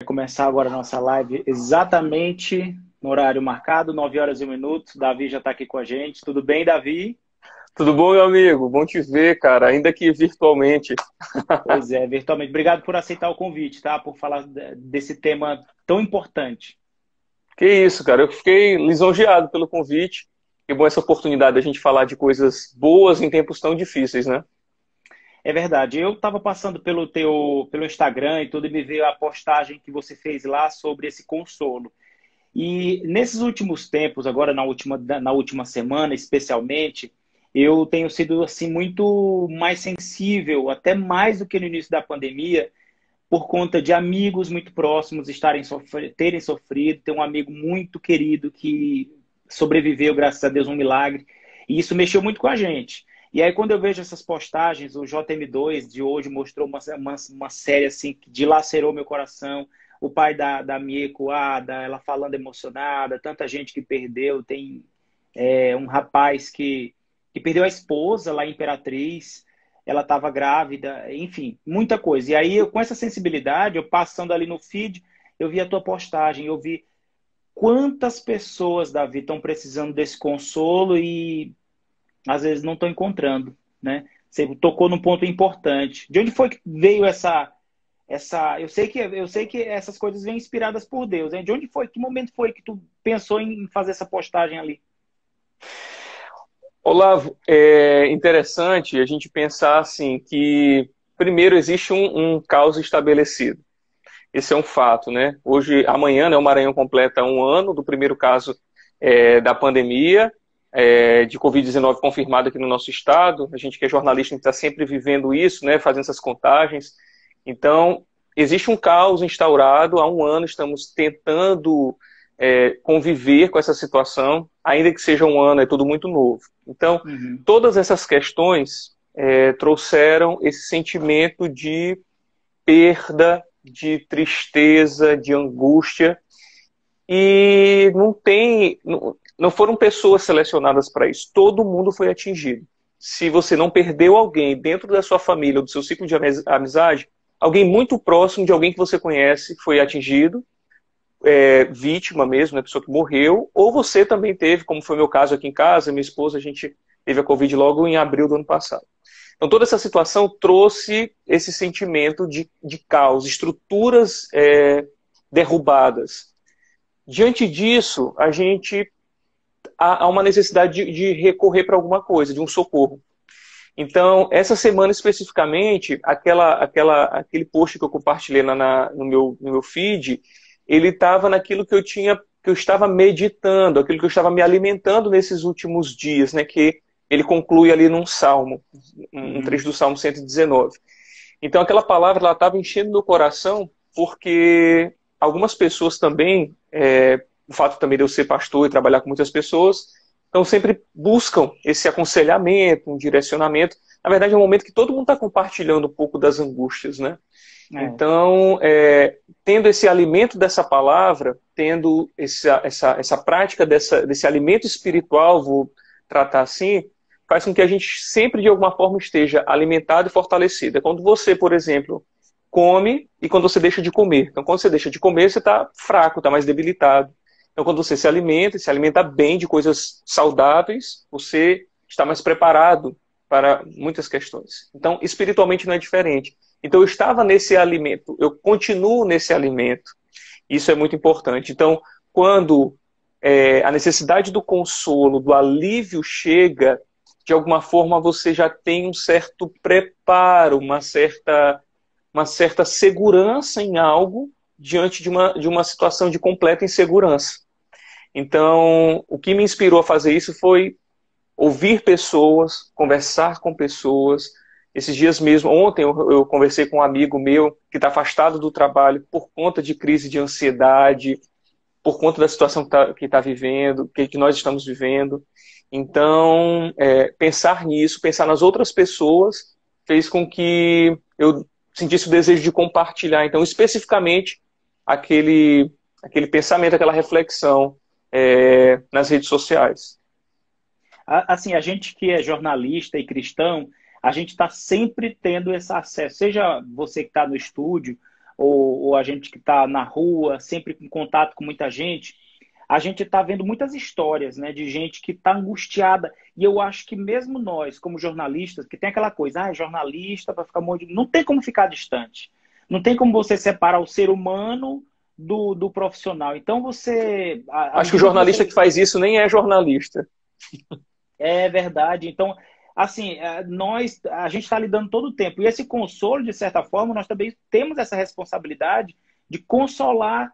Começar agora a nossa live exatamente no horário marcado, 9 horas e 1 minuto. Davi já está aqui com a gente. Tudo bem, Davi? Tudo bom, meu amigo? Bom te ver, cara, ainda que virtualmente. Pois é, virtualmente. Obrigado por aceitar o convite, tá? Por falar desse tema tão importante. Que isso, cara, eu fiquei lisonjeado pelo convite. Que bom essa oportunidade da gente falar de coisas boas em tempos tão difíceis, né? É verdade. Eu estava passando pelo Instagram e tudo e me veio a postagem que você fez lá sobre esse consolo. E nesses últimos tempos, agora na última semana especialmente, eu tenho sido assim muito mais sensível, até mais do que no início da pandemia, por conta de amigos muito próximos terem sofrido. Tem um amigo muito querido que sobreviveu, graças a Deus, um milagre. E isso mexeu muito com a gente. E aí, quando eu vejo essas postagens, o JM2 de hoje mostrou uma série assim que dilacerou meu coração. O pai da Mieko Ada, ela falando emocionada, tanta gente que perdeu. Tem um rapaz que perdeu a esposa lá em Imperatriz, ela estava grávida, enfim, muita coisa. E aí, com essa sensibilidade, eu passando ali no feed, eu vi a tua postagem, eu vi quantas pessoas, Davi, estão precisando desse consolo e às vezes não estão encontrando, né? Você tocou num ponto importante. De onde foi que veio eu sei que essas coisas vêm inspiradas por Deus, hein? De onde foi, que momento foi que tu pensou em fazer essa postagem ali? Olavo, é interessante a gente pensar assim que primeiro existe um caos estabelecido. Esse é um fato, né? Hoje, amanhã, né, o Maranhão completa um ano do primeiro caso da pandemia de Covid-19 confirmado aqui no nosso estado. A gente que é jornalista está sempre vivendo isso, né, fazendo essas contagens. Então, existe um caos instaurado. Há um ano estamos tentando conviver com essa situação, ainda que seja um ano, é tudo muito novo. Então, Uhum. todas essas questões trouxeram esse sentimento de perda, de tristeza, de angústia, e não foram pessoas selecionadas para isso. Todo mundo foi atingido. Se você não perdeu alguém dentro da sua família ou do seu ciclo de amizade, alguém muito próximo de alguém que você conhece foi atingido, vítima mesmo, né, pessoa que morreu, ou você também teve, como foi o meu caso aqui em casa, minha esposa, a gente teve a Covid logo em abril do ano passado. Então, toda essa situação trouxe esse sentimento de caos, estruturas derrubadas. Diante disso, há uma necessidade de recorrer para alguma coisa, de um socorro. Então, essa semana especificamente, aquele post que eu compartilhei no meu feed, ele estava naquilo que eu estava meditando, aquilo que eu estava me alimentando nesses últimos dias, né? Que ele conclui ali num salmo, um trecho Uhum. do Salmo 119. Então, aquela palavra ela estava enchendo meu coração, porque algumas pessoas também, o fato também de eu ser pastor e trabalhar com muitas pessoas, então sempre buscam esse aconselhamento, um direcionamento. Na verdade, é um momento que todo mundo está compartilhando um pouco das angústias, né? É. Então, tendo esse alimento dessa palavra, tendo essa prática desse alimento espiritual, vou tratar assim, faz com que a gente sempre, de alguma forma, esteja alimentado e fortalecido. É quando você, por exemplo, come e quando você deixa de comer. Então, quando você deixa de comer, você está fraco, está mais debilitado. Então, quando você se alimenta, e se alimenta bem de coisas saudáveis, você está mais preparado para muitas questões. Então, espiritualmente não é diferente. Então, eu estava nesse alimento, eu continuo nesse alimento. Isso é muito importante. Então, quando a necessidade do consolo, do alívio chega, de alguma forma você já tem um certo preparo, uma certa segurança em algo diante de uma situação de completa insegurança. Então, o que me inspirou a fazer isso foi ouvir pessoas, conversar com pessoas. Esses dias mesmo, ontem eu conversei com um amigo meu que está afastado do trabalho por conta de crise de ansiedade, por conta da situação que tá vivendo, que nós estamos vivendo. Então, pensar nisso, pensar nas outras pessoas, fez com que eu sentisse o desejo de compartilhar. Então, especificamente, aquele pensamento, aquela reflexão nas redes sociais. Assim, a gente que é jornalista e cristão, a gente está sempre tendo esse acesso, seja você que está no estúdio, ou a gente que está na rua, sempre em contato com muita gente, a gente está vendo muitas histórias, né, de gente que está angustiada. E eu acho que mesmo nós, como jornalistas, que tem aquela coisa, jornalista para ficar morto, não tem como ficar distante. Não tem como você separar o ser humano do profissional. Então você. Acho que o jornalista que faz isso nem é jornalista. É verdade. Então, assim, a gente está lidando todo o tempo. E esse consolo, de certa forma, nós também temos essa responsabilidade de consolar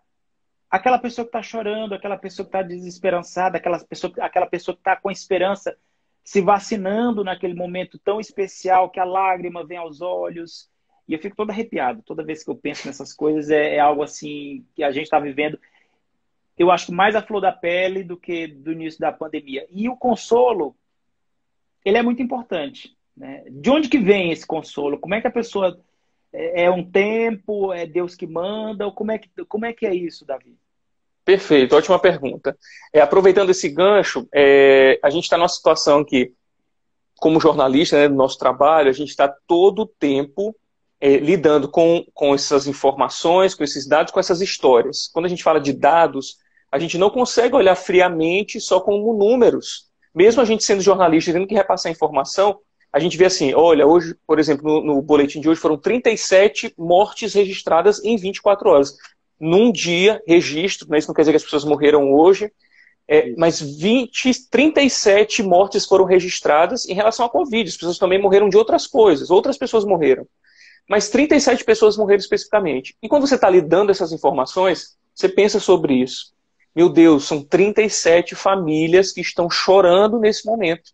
aquela pessoa que está chorando, aquela pessoa que está desesperançada, aquela pessoa que está com esperança, se vacinando naquele momento tão especial que a lágrima vem aos olhos. E eu fico todo arrepiado. Toda vez que eu penso nessas coisas, é algo assim que a gente está vivendo. Eu acho que mais a flor da pele do que do início da pandemia. E o consolo, ele é muito importante, né? De onde que vem esse consolo? Como é que a pessoa... É um tempo? É Deus que manda? Ou como é que é isso, Davi? Perfeito, ótima pergunta. Aproveitando esse gancho, a gente está numa situação que, como jornalista, né, do nosso trabalho, a gente está todo o tempo lidando com essas informações, com esses dados, com essas histórias. Quando a gente fala de dados, a gente não consegue olhar friamente só como números. Mesmo a gente sendo jornalista, tendo que repassar informação, a gente vê assim, olha, hoje, por exemplo, no boletim de hoje foram 37 mortes registradas em 24 horas. Num dia, registro, né, isso não quer dizer que as pessoas morreram hoje, mas 37 mortes foram registradas em relação à Covid. As pessoas também morreram de outras coisas, outras pessoas morreram. Mas 37 pessoas morreram especificamente. E quando você está lidando essas informações, você pensa sobre isso. Meu Deus, são 37 famílias que estão chorando nesse momento.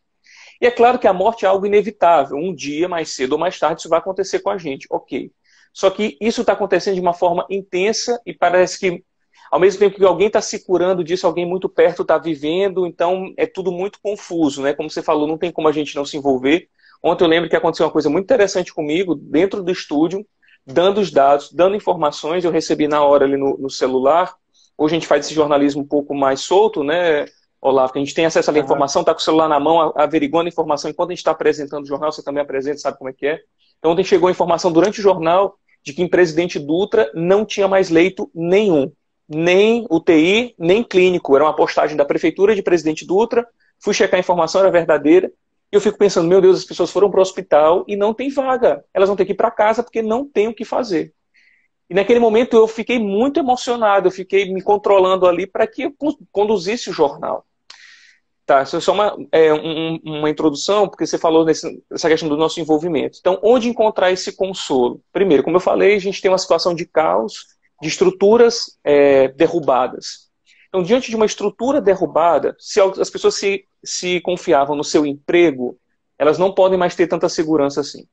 E é claro que a morte é algo inevitável. Um dia, mais cedo ou mais tarde, isso vai acontecer com a gente. Ok. Só que isso está acontecendo de uma forma intensa e parece que, ao mesmo tempo que alguém está se curando disso, alguém muito perto está vivendo, então é tudo muito confuso, né? Como você falou, não tem como a gente não se envolver. Ontem eu lembro que aconteceu uma coisa muito interessante comigo, dentro do estúdio, dando os dados, dando informações, eu recebi na hora ali no celular. Hoje a gente faz esse jornalismo um pouco mais solto, né, Olavo? Que a gente tem acesso à informação, está com o celular na mão, averiguando a informação. Enquanto a gente está apresentando o jornal, você também apresenta, sabe como é que é. Então ontem chegou a informação durante o jornal de que em Presidente Dutra não tinha mais leito nenhum. Nem UTI, nem clínico. Era uma postagem da Prefeitura de Presidente Dutra. Fui checar a informação, era verdadeira. E eu fico pensando, meu Deus, as pessoas foram para o hospital e não tem vaga. Elas vão ter que ir para casa porque não tem o que fazer. E naquele momento eu fiquei muito emocionado, eu fiquei me controlando ali para que eu conduzisse o jornal. Tá, isso é só uma introdução, porque você falou nessa questão do nosso envolvimento. Então, onde encontrar esse consolo? Primeiro, como eu falei, a gente tem uma situação de caos, de estruturas derrubadas. Então, diante de uma estrutura derrubada, se as pessoas se confiavam no seu emprego, elas não podem mais ter tanta segurança assim.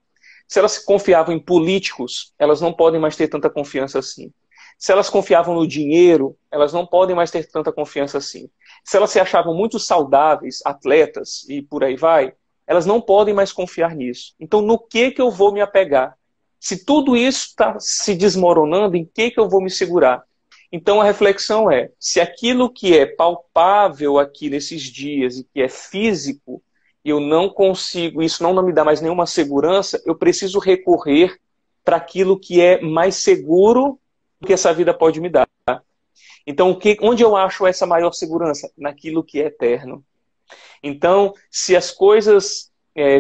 Se elas confiavam em políticos, elas não podem mais ter tanta confiança assim. Se elas confiavam no dinheiro, elas não podem mais ter tanta confiança assim. Se elas se achavam muito saudáveis, atletas e por aí vai, elas não podem mais confiar nisso. Então, no que eu vou me apegar? Se tudo isso está se desmoronando, em que eu vou me segurar? Então, a reflexão é, se aquilo que é palpável aqui nesses dias e que é físico, eu não consigo, isso não me dá mais nenhuma segurança, eu preciso recorrer para aquilo que é mais seguro do que essa vida pode me dar. Então, onde eu acho essa maior segurança? Naquilo que é eterno. Então, se as coisas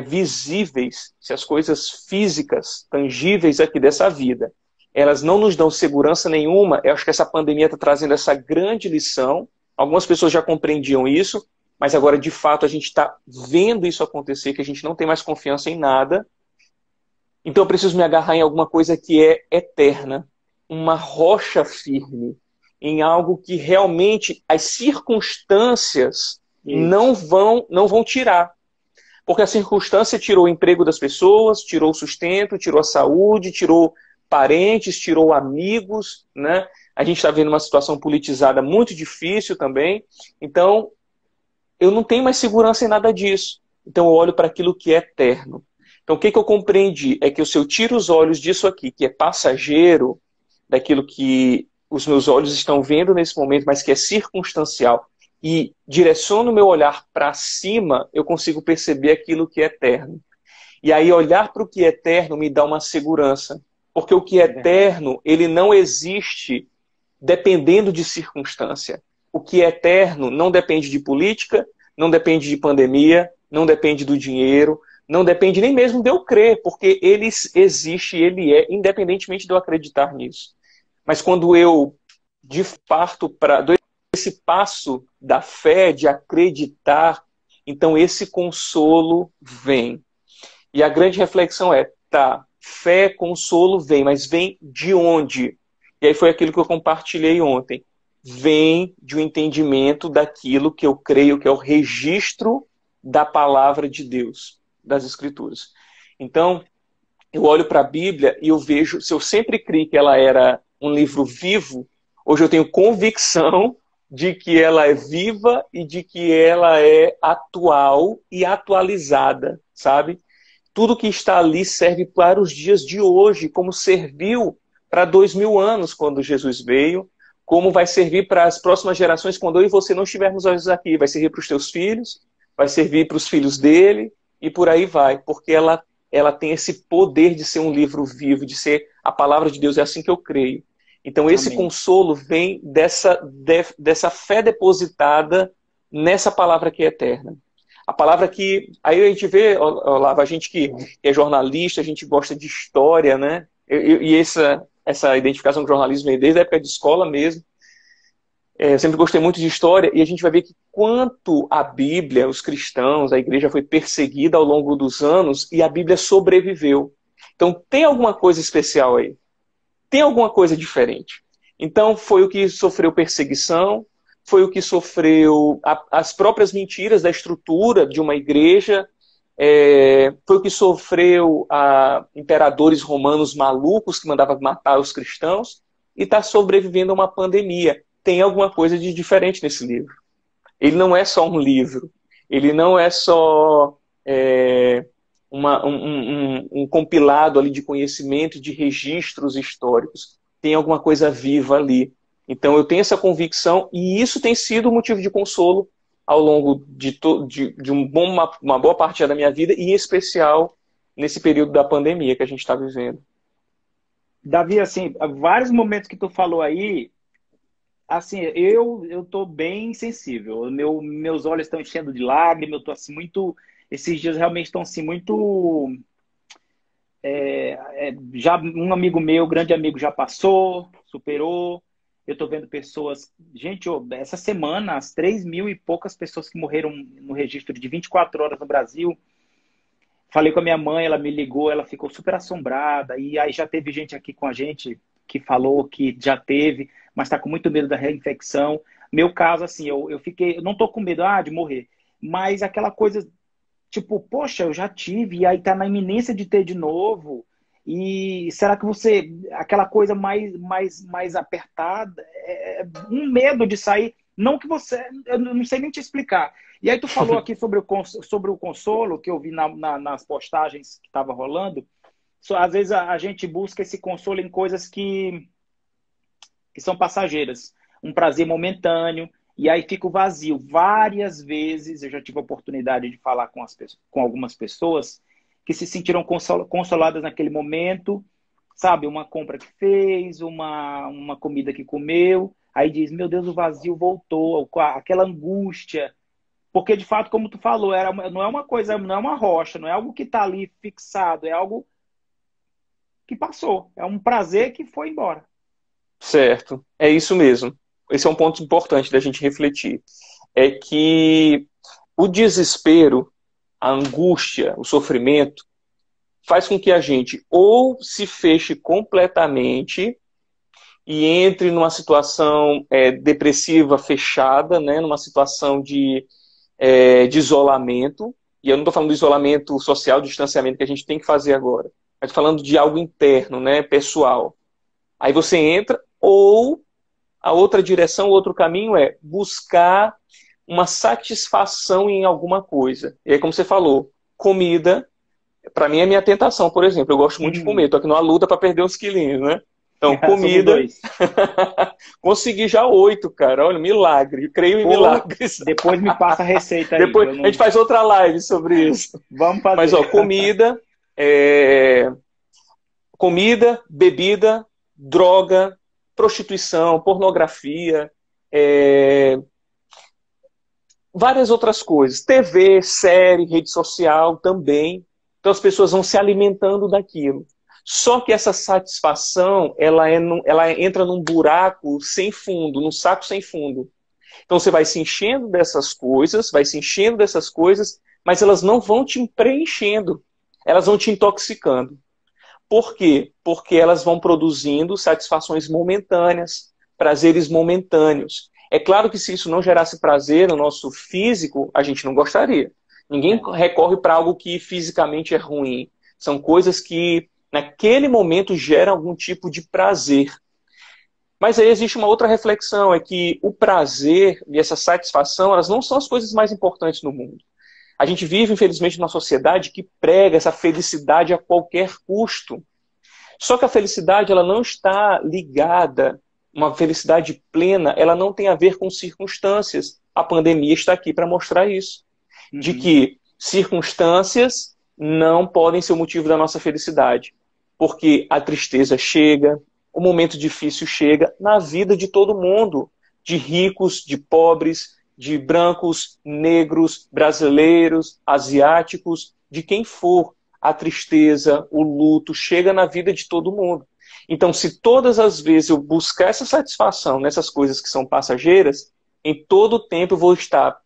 visíveis, se as coisas físicas, tangíveis aqui dessa vida, elas não nos dão segurança nenhuma, eu acho que essa pandemia está trazendo essa grande lição. Algumas pessoas já compreendiam isso, mas agora, de fato, a gente está vendo isso acontecer, que a gente não tem mais confiança em nada. Então, eu preciso me agarrar em alguma coisa que é eterna, uma rocha firme, em algo que realmente as circunstâncias não vão tirar. Porque a circunstância tirou o emprego das pessoas, tirou o sustento, tirou a saúde, tirou parentes, tirou amigos, né? A gente está vendo uma situação politizada muito difícil também. Então, eu não tenho mais segurança em nada disso. Então, eu olho para aquilo que é eterno. Então, o que eu compreendi é que se eu tiro os olhos disso aqui, que é passageiro, daquilo que os meus olhos estão vendo nesse momento, mas que é circunstancial, e direciono o meu olhar para cima, eu consigo perceber aquilo que é eterno. E aí olhar para o que é eterno me dá uma segurança. Porque o que é É verdade. eterno, ele não existe dependendo de circunstância. O que é eterno não depende de política, não depende de pandemia, não depende do dinheiro, não depende nem mesmo de eu crer, porque ele existe, ele é, independentemente de eu acreditar nisso. Mas quando eu parto para dou esse passo da fé, de acreditar, então esse consolo vem. E a grande reflexão é, tá, fé, consolo vem, mas vem de onde? E aí foi aquilo que eu compartilhei ontem. Vem de um entendimento daquilo que eu creio que é o registro da palavra de Deus, das Escrituras. Então, eu olho para a Bíblia e eu vejo, se eu sempre criei que ela era um livro vivo, hoje eu tenho convicção de que ela é viva e de que ela é atual e atualizada, sabe? Tudo que está ali serve para os dias de hoje, como serviu para 2000 anos quando Jesus veio, como vai servir para as próximas gerações quando eu e você não estivermos aqui. Vai servir para os teus filhos, vai servir para os filhos dele e por aí vai, porque ela tem esse poder de ser um livro vivo, de ser a palavra de Deus, é assim que eu creio. Então esse Amém. consolo vem dessa fé depositada nessa palavra que é eterna. A palavra que... Aí a gente vê, Olavo, a gente que é jornalista, a gente gosta de história, né? E essa identificação com o jornalismo vem desde a época de escola mesmo. Eu sempre gostei muito de história e a gente vai ver que quanto a Bíblia, os cristãos, a igreja foi perseguida ao longo dos anos e a Bíblia sobreviveu. Então tem alguma coisa especial aí. Tem alguma coisa diferente. Então foi o que sofreu perseguição, foi o que sofreu as próprias mentiras da estrutura de uma igreja, foi o que sofreu imperadores romanos malucos que mandavam matar os cristãos e está sobrevivendo a uma pandemia. Tem alguma coisa de diferente nesse livro. Ele não é só um livro, ele não é só um compilado ali de conhecimento, de registros históricos. Tem alguma coisa viva ali. Então eu tenho essa convicção e isso tem sido motivo de consolo ao longo de uma boa parte da minha vida e em especial nesse período da pandemia que a gente está vivendo. Davi, assim, vários momentos que tu falou aí, assim, eu tô bem sensível. Meus olhos estão enchendo de lágrimas, eu tô assim muito... Esses dias realmente estão assim muito... já um amigo meu, grande amigo, já passou, superou. Eu tô vendo pessoas... Gente, essa semana, as 3.000 e poucas pessoas que morreram no registro de 24 horas no Brasil. Falei com a minha mãe, ela me ligou, ela ficou super assombrada. E aí já teve gente aqui com a gente que falou que já teve, mas está com muito medo da reinfecção. Meu caso, assim, eu fiquei... Eu não tô com medo de morrer, mas aquela coisa, tipo, poxa, eu já tive, e aí tá na iminência de ter de novo. E será que você... Aquela coisa mais apertada, um medo de sair. Não que você... Eu não sei nem te explicar. E aí tu falou aqui sobre o consolo, que eu vi nas postagens que estava rolando. Às vezes a gente busca esse consolo em coisas que são passageiras. Um prazer momentâneo, e aí fica o vazio. Várias vezes eu já tive a oportunidade de falar com algumas pessoas que se sentiram consoladas naquele momento, sabe? Uma compra que fez, uma comida que comeu, aí diz, meu Deus, o vazio voltou, aquela angústia. Porque, de fato, como tu falou, não é uma coisa, não é uma rocha, não é algo que está ali fixado, é algo que passou. É um prazer que foi embora. Certo, é isso mesmo. Esse é um ponto importante da gente refletir. É que o desespero, a angústia, o sofrimento, faz com que a gente ou se feche completamente e entre numa situação depressiva fechada, né, numa situação de isolamento. E eu não estou falando do isolamento social, do distanciamento que a gente tem que fazer agora. Estou falando de algo interno, né, pessoal. Aí você entra, ou a outra direção, o outro caminho é buscar uma satisfação em alguma coisa. E aí, como você falou, comida, para mim é minha tentação, por exemplo. Eu gosto muito de comer, estou aqui numa luta para perder uns quilinhos, né? Então, Somos comida. dois. Consegui já 8, cara. Olha, milagre. Creio em milagres. Depois me passa a receita aí. Depois a gente faz outra live sobre isso. Vamos fazer. Mas, ó, comida, comida, bebida, droga, prostituição, pornografia, várias outras coisas. TV, série, rede social também. Então as pessoas vão se alimentando daquilo. Só que essa satisfação, ela entra num buraco sem fundo, num saco sem fundo. Então você vai se enchendo dessas coisas, mas elas não vão te preenchendo. Elas vão te intoxicando. Por quê? Porque elas vão produzindo satisfações momentâneas, prazeres momentâneos. É claro que se isso não gerasse prazer no nosso físico, a gente não gostaria. Ninguém recorre para algo que fisicamente é ruim. São coisas que, naquele momento, geram algum tipo de prazer. Mas aí existe uma outra reflexão, é que o prazer e essa satisfação, elas não são as coisas mais importantes no mundo. A gente vive, infelizmente, numa sociedade que prega essa felicidade a qualquer custo. Só que a felicidade, ela não está ligada, uma felicidade plena, ela não tem a ver com circunstâncias. A pandemia está aqui para mostrar isso. De que circunstâncias não podem ser o motivo da nossa felicidade. Porque a tristeza chega, o momento difícil chega na vida de todo mundo. De ricos, de pobres, de brancos, negros, brasileiros, asiáticos, de quem for. A tristeza, o luto, chega na vida de todo mundo. Então, se todas as vezes eu buscar essa satisfação nessas coisas que são passageiras, em todo o tempo eu vou estar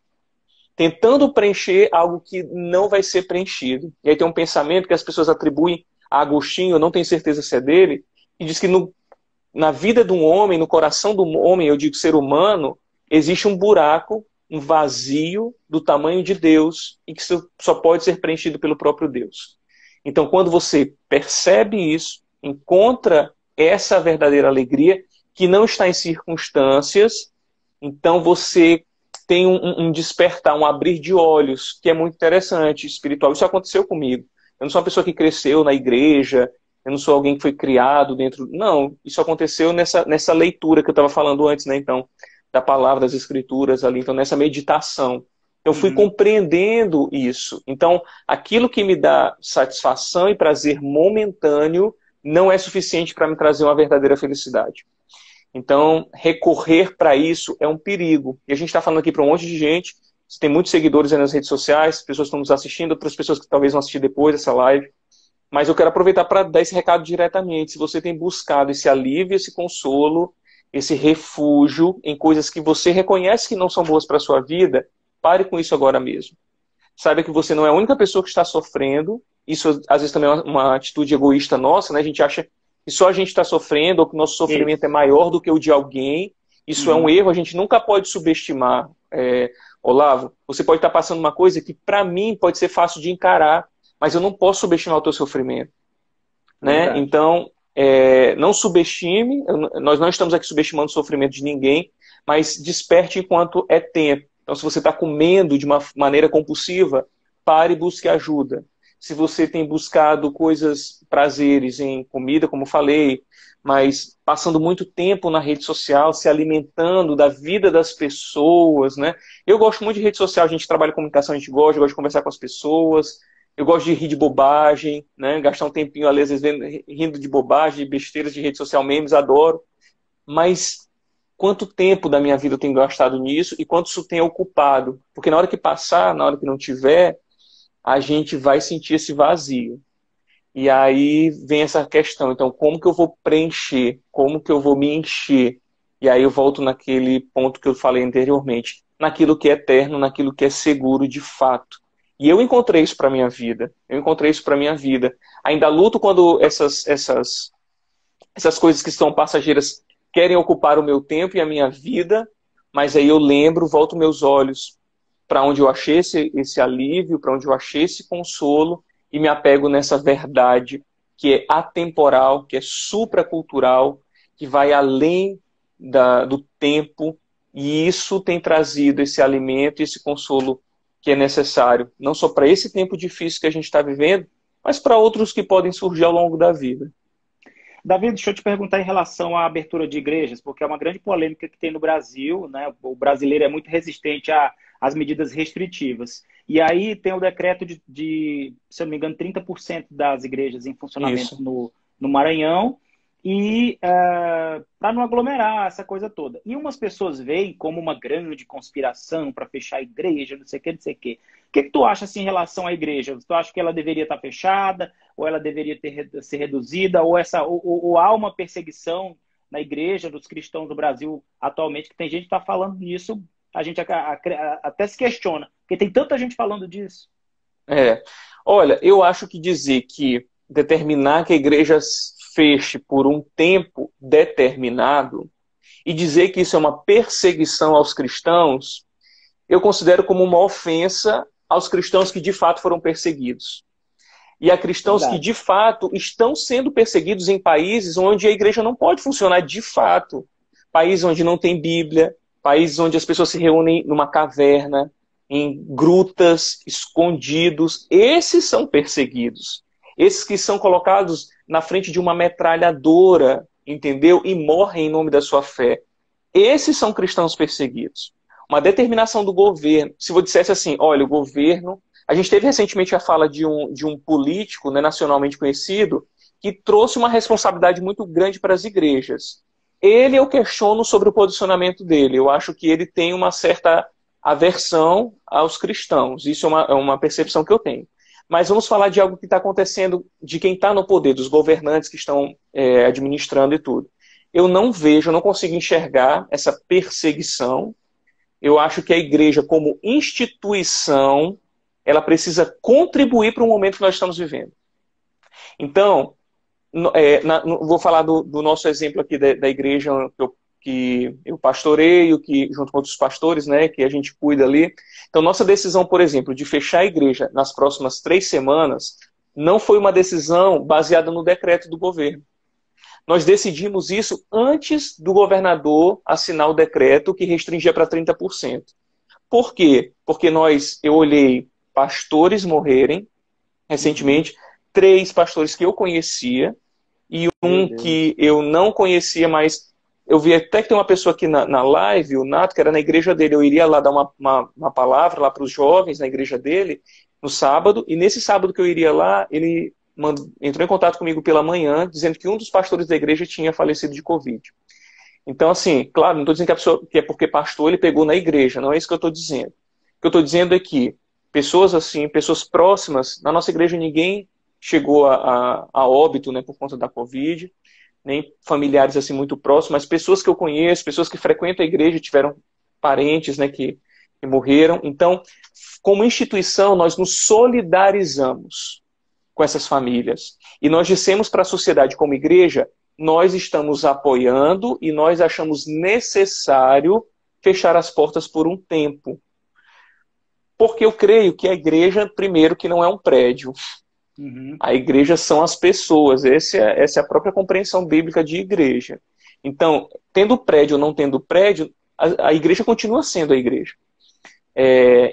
tentando preencher algo que não vai ser preenchido. E aí tem um pensamento que as pessoas atribuem a Agostinho, eu não tenho certeza se é dele, que diz que na vida de um homem, no coração do homem, eu digo ser humano, existe um buraco, um vazio do tamanho de Deus e que só pode ser preenchido pelo próprio Deus. Então, quando você percebe isso, encontra essa verdadeira alegria, que não está em circunstâncias, então você tem um despertar, um abrir de olhos, que é muito interessante, espiritual. Isso aconteceu comigo. Eu não sou uma pessoa que cresceu na igreja, eu não sou alguém que foi criado dentro... Não, isso aconteceu nessa leitura que eu estava falando antes, né? Então, da palavra, das escrituras ali, então nessa meditação. Eu fui compreendendo isso. Então, aquilo que me dá satisfação e prazer momentâneo não é suficiente para me trazer uma verdadeira felicidade. Então, recorrer para isso é um perigo. E a gente está falando aqui para um monte de gente, você tem muitos seguidores aí nas redes sociais, pessoas que estão nos assistindo, outras pessoas que talvez vão assistir depois dessa live. Mas eu quero aproveitar para dar esse recado diretamente. Se você tem buscado esse alívio, esse consolo, esse refúgio em coisas que você reconhece que não são boas para a sua vida, pare com isso agora mesmo. Saiba que você não é a única pessoa que está sofrendo. Isso, às vezes, também é uma atitude egoísta nossa, né? A gente acha que só a gente está sofrendo ou que o nosso sofrimento é maior do que o de alguém. Isso é um erro, a gente nunca pode subestimar. Olavo, você pode estar passando uma coisa que, para mim, pode ser fácil de encarar, mas eu não posso subestimar o teu sofrimento. Né? Então, não subestime, nós não estamos aqui subestimando o sofrimento de ninguém, mas desperte enquanto é tempo. Então, se você está comendo de uma maneira compulsiva, pare e busque ajuda. Se você tem buscado prazeres em comida, como falei, mas passando muito tempo na rede social, se alimentando da vida das pessoas, né? Eu gosto muito de rede social, a gente trabalha em comunicação, a gente gosta de conversar com as pessoas, eu gosto de rir de bobagem, né? Gastar um tempinho ali, às vezes, rindo de bobagem, de besteiras de rede social, memes, adoro. Mas quanto tempo da minha vida eu tenho gastado nisso e quanto isso tem ocupado? Porque na hora que passar, na hora que não tiver, a gente vai sentir esse vazio. E aí vem essa questão, então como que eu vou preencher? Como que eu vou me encher? E aí eu volto naquele ponto que eu falei anteriormente, naquilo que é eterno, naquilo que é seguro de fato. E eu encontrei isso para minha vida. Ainda luto quando essas coisas que são passageiras querem ocupar o meu tempo e a minha vida, mas aí eu lembro, volto meus olhos para onde eu achei esse alívio, para onde eu achei esse consolo, e me apego nessa verdade que é atemporal, que é supracultural, que vai além do tempo, e isso tem trazido esse alimento e esse consolo que é necessário, não só para esse tempo difícil que a gente está vivendo, mas para outros que podem surgir ao longo da vida. Davi, deixa eu te perguntar em relação à abertura de igrejas, porque é uma grande polêmica que tem no Brasil, né? O brasileiro é muito resistente às medidas restritivas. E aí tem o decreto se eu não me engano, 30% das igrejas em funcionamento no Maranhão, e para não aglomerar essa coisa toda. E umas pessoas veem como uma grande conspiração para fechar a igreja, não sei o que, não sei o que. O que tu acha assim, em relação à igreja? Tu acha que ela deveria estar fechada, ou ela deveria ser reduzida, ou há uma perseguição na igreja, dos cristãos do Brasil atualmente, que tem gente que está falando nisso, a gente até se questiona, porque tem tanta gente falando disso. Olha, eu acho que dizer que determinar que a igreja feche por um tempo determinado e dizer que isso é uma perseguição aos cristãos, eu considero como uma ofensa aos cristãos que de fato foram perseguidos. E a cristãos que de fato estão sendo perseguidos em países onde a igreja não pode funcionar de fato. Países onde não tem Bíblia, países onde as pessoas se reúnem numa caverna, em grutas, escondidos. Esses são perseguidos. Esses que são colocados na frente de uma metralhadora, entendeu? E morrem em nome da sua fé. Esses são cristãos perseguidos. Uma determinação do governo, se você dissesse assim, olha, o governo... A gente teve recentemente a fala de um político, né, nacionalmente conhecido, que trouxe uma responsabilidade muito grande para as igrejas. Eu questiono sobre o posicionamento dele. Eu acho que ele tem uma certa aversão aos cristãos. Isso é uma percepção que eu tenho. Mas vamos falar de algo que está acontecendo, de quem está no poder, dos governantes que estão administrando e tudo. Eu não consigo enxergar essa perseguição. Eu acho que a igreja, como instituição, ela precisa contribuir para o momento que nós estamos vivendo. Então, vou falar do nosso exemplo aqui da igreja que eu pastoreio, junto com outros pastores, né, que a gente cuida ali. Então, nossa decisão, por exemplo, de fechar a igreja nas próximas 3 semanas, não foi uma decisão baseada no decreto do governo. Nós decidimos isso antes do governador assinar o decreto que restringia para 30%. Por quê? Porque eu olhei pastores morrerem recentemente, 3 pastores que eu conhecia e um que eu não conhecia, mas eu vi até que tem uma pessoa aqui na live, o Nato, que era na igreja dele. Eu iria lá dar uma palavra lá para os jovens na igreja dele no sábado, e nesse sábado que eu iria lá, ele entrou em contato comigo pela manhã, dizendo que um dos pastores da igreja tinha falecido de Covid. Então, assim, claro, não estou dizendo que a pessoa, que é porque pastor ele pegou na igreja, não é isso que eu estou dizendo. O que eu estou dizendo é que pessoas assim, pessoas próximas, na nossa igreja ninguém chegou a óbito, né, por conta da Covid, nem familiares assim muito próximos, mas pessoas que eu conheço, pessoas que frequentam a igreja, tiveram parentes, né, que morreram. Então, como instituição, nós nos solidarizamos com essas famílias. E nós dissemos para a sociedade como igreja, nós estamos apoiando e nós achamos necessário fechar as portas por um tempo. Porque eu creio que a igreja, primeiro, que não é um prédio. A igreja são as pessoas. Essa é a própria compreensão bíblica de igreja. Então, tendo prédio ou não tendo prédio, a igreja continua sendo a igreja.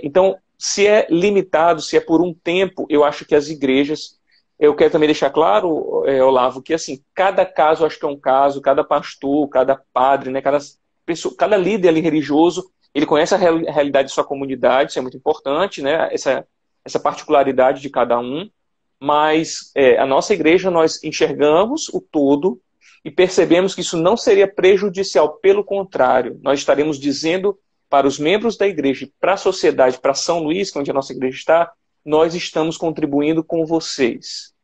Então, se é limitado, se é por um tempo, eu acho que as igrejas... Eu quero também deixar claro, Olavo, que assim, cada caso, acho que é um caso, cada pastor, cada padre, né, cada líder ali religioso, ele conhece a realidade de sua comunidade, isso é muito importante, né? Essa particularidade de cada um. Mas a nossa igreja, nós enxergamos o todo e percebemos que isso não seria prejudicial. Pelo contrário, nós estaremos dizendo para os membros da igreja, para a sociedade, para São Luís, que é onde a nossa igreja está, nós estamos contribuindo com vocês.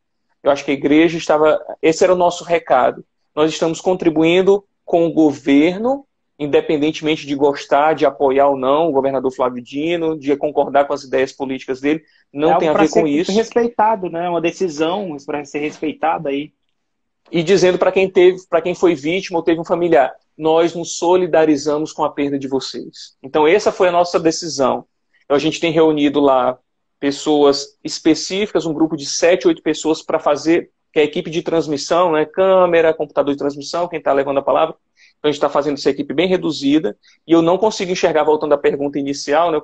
Eu acho que a igreja esse era o nosso recado. Nós estamos contribuindo com o governo, independentemente de gostar, de apoiar ou não o governador Flávio Dino, de concordar com as ideias políticas dele, não tem a ver com isso. Respeitado, né? Uma decisão para ser respeitada aí. E dizendo para quem foi vítima ou teve um familiar, nós nos solidarizamos com a perda de vocês. Então essa foi a nossa decisão. Então, a gente tem reunido lá pessoas específicas, um grupo de 7, 8 pessoas para fazer, que é a equipe de transmissão, né? Câmera, computador de transmissão, quem está levando a palavra. Então a gente está fazendo essa equipe bem reduzida, e eu não consigo enxergar, voltando à pergunta inicial, né, eu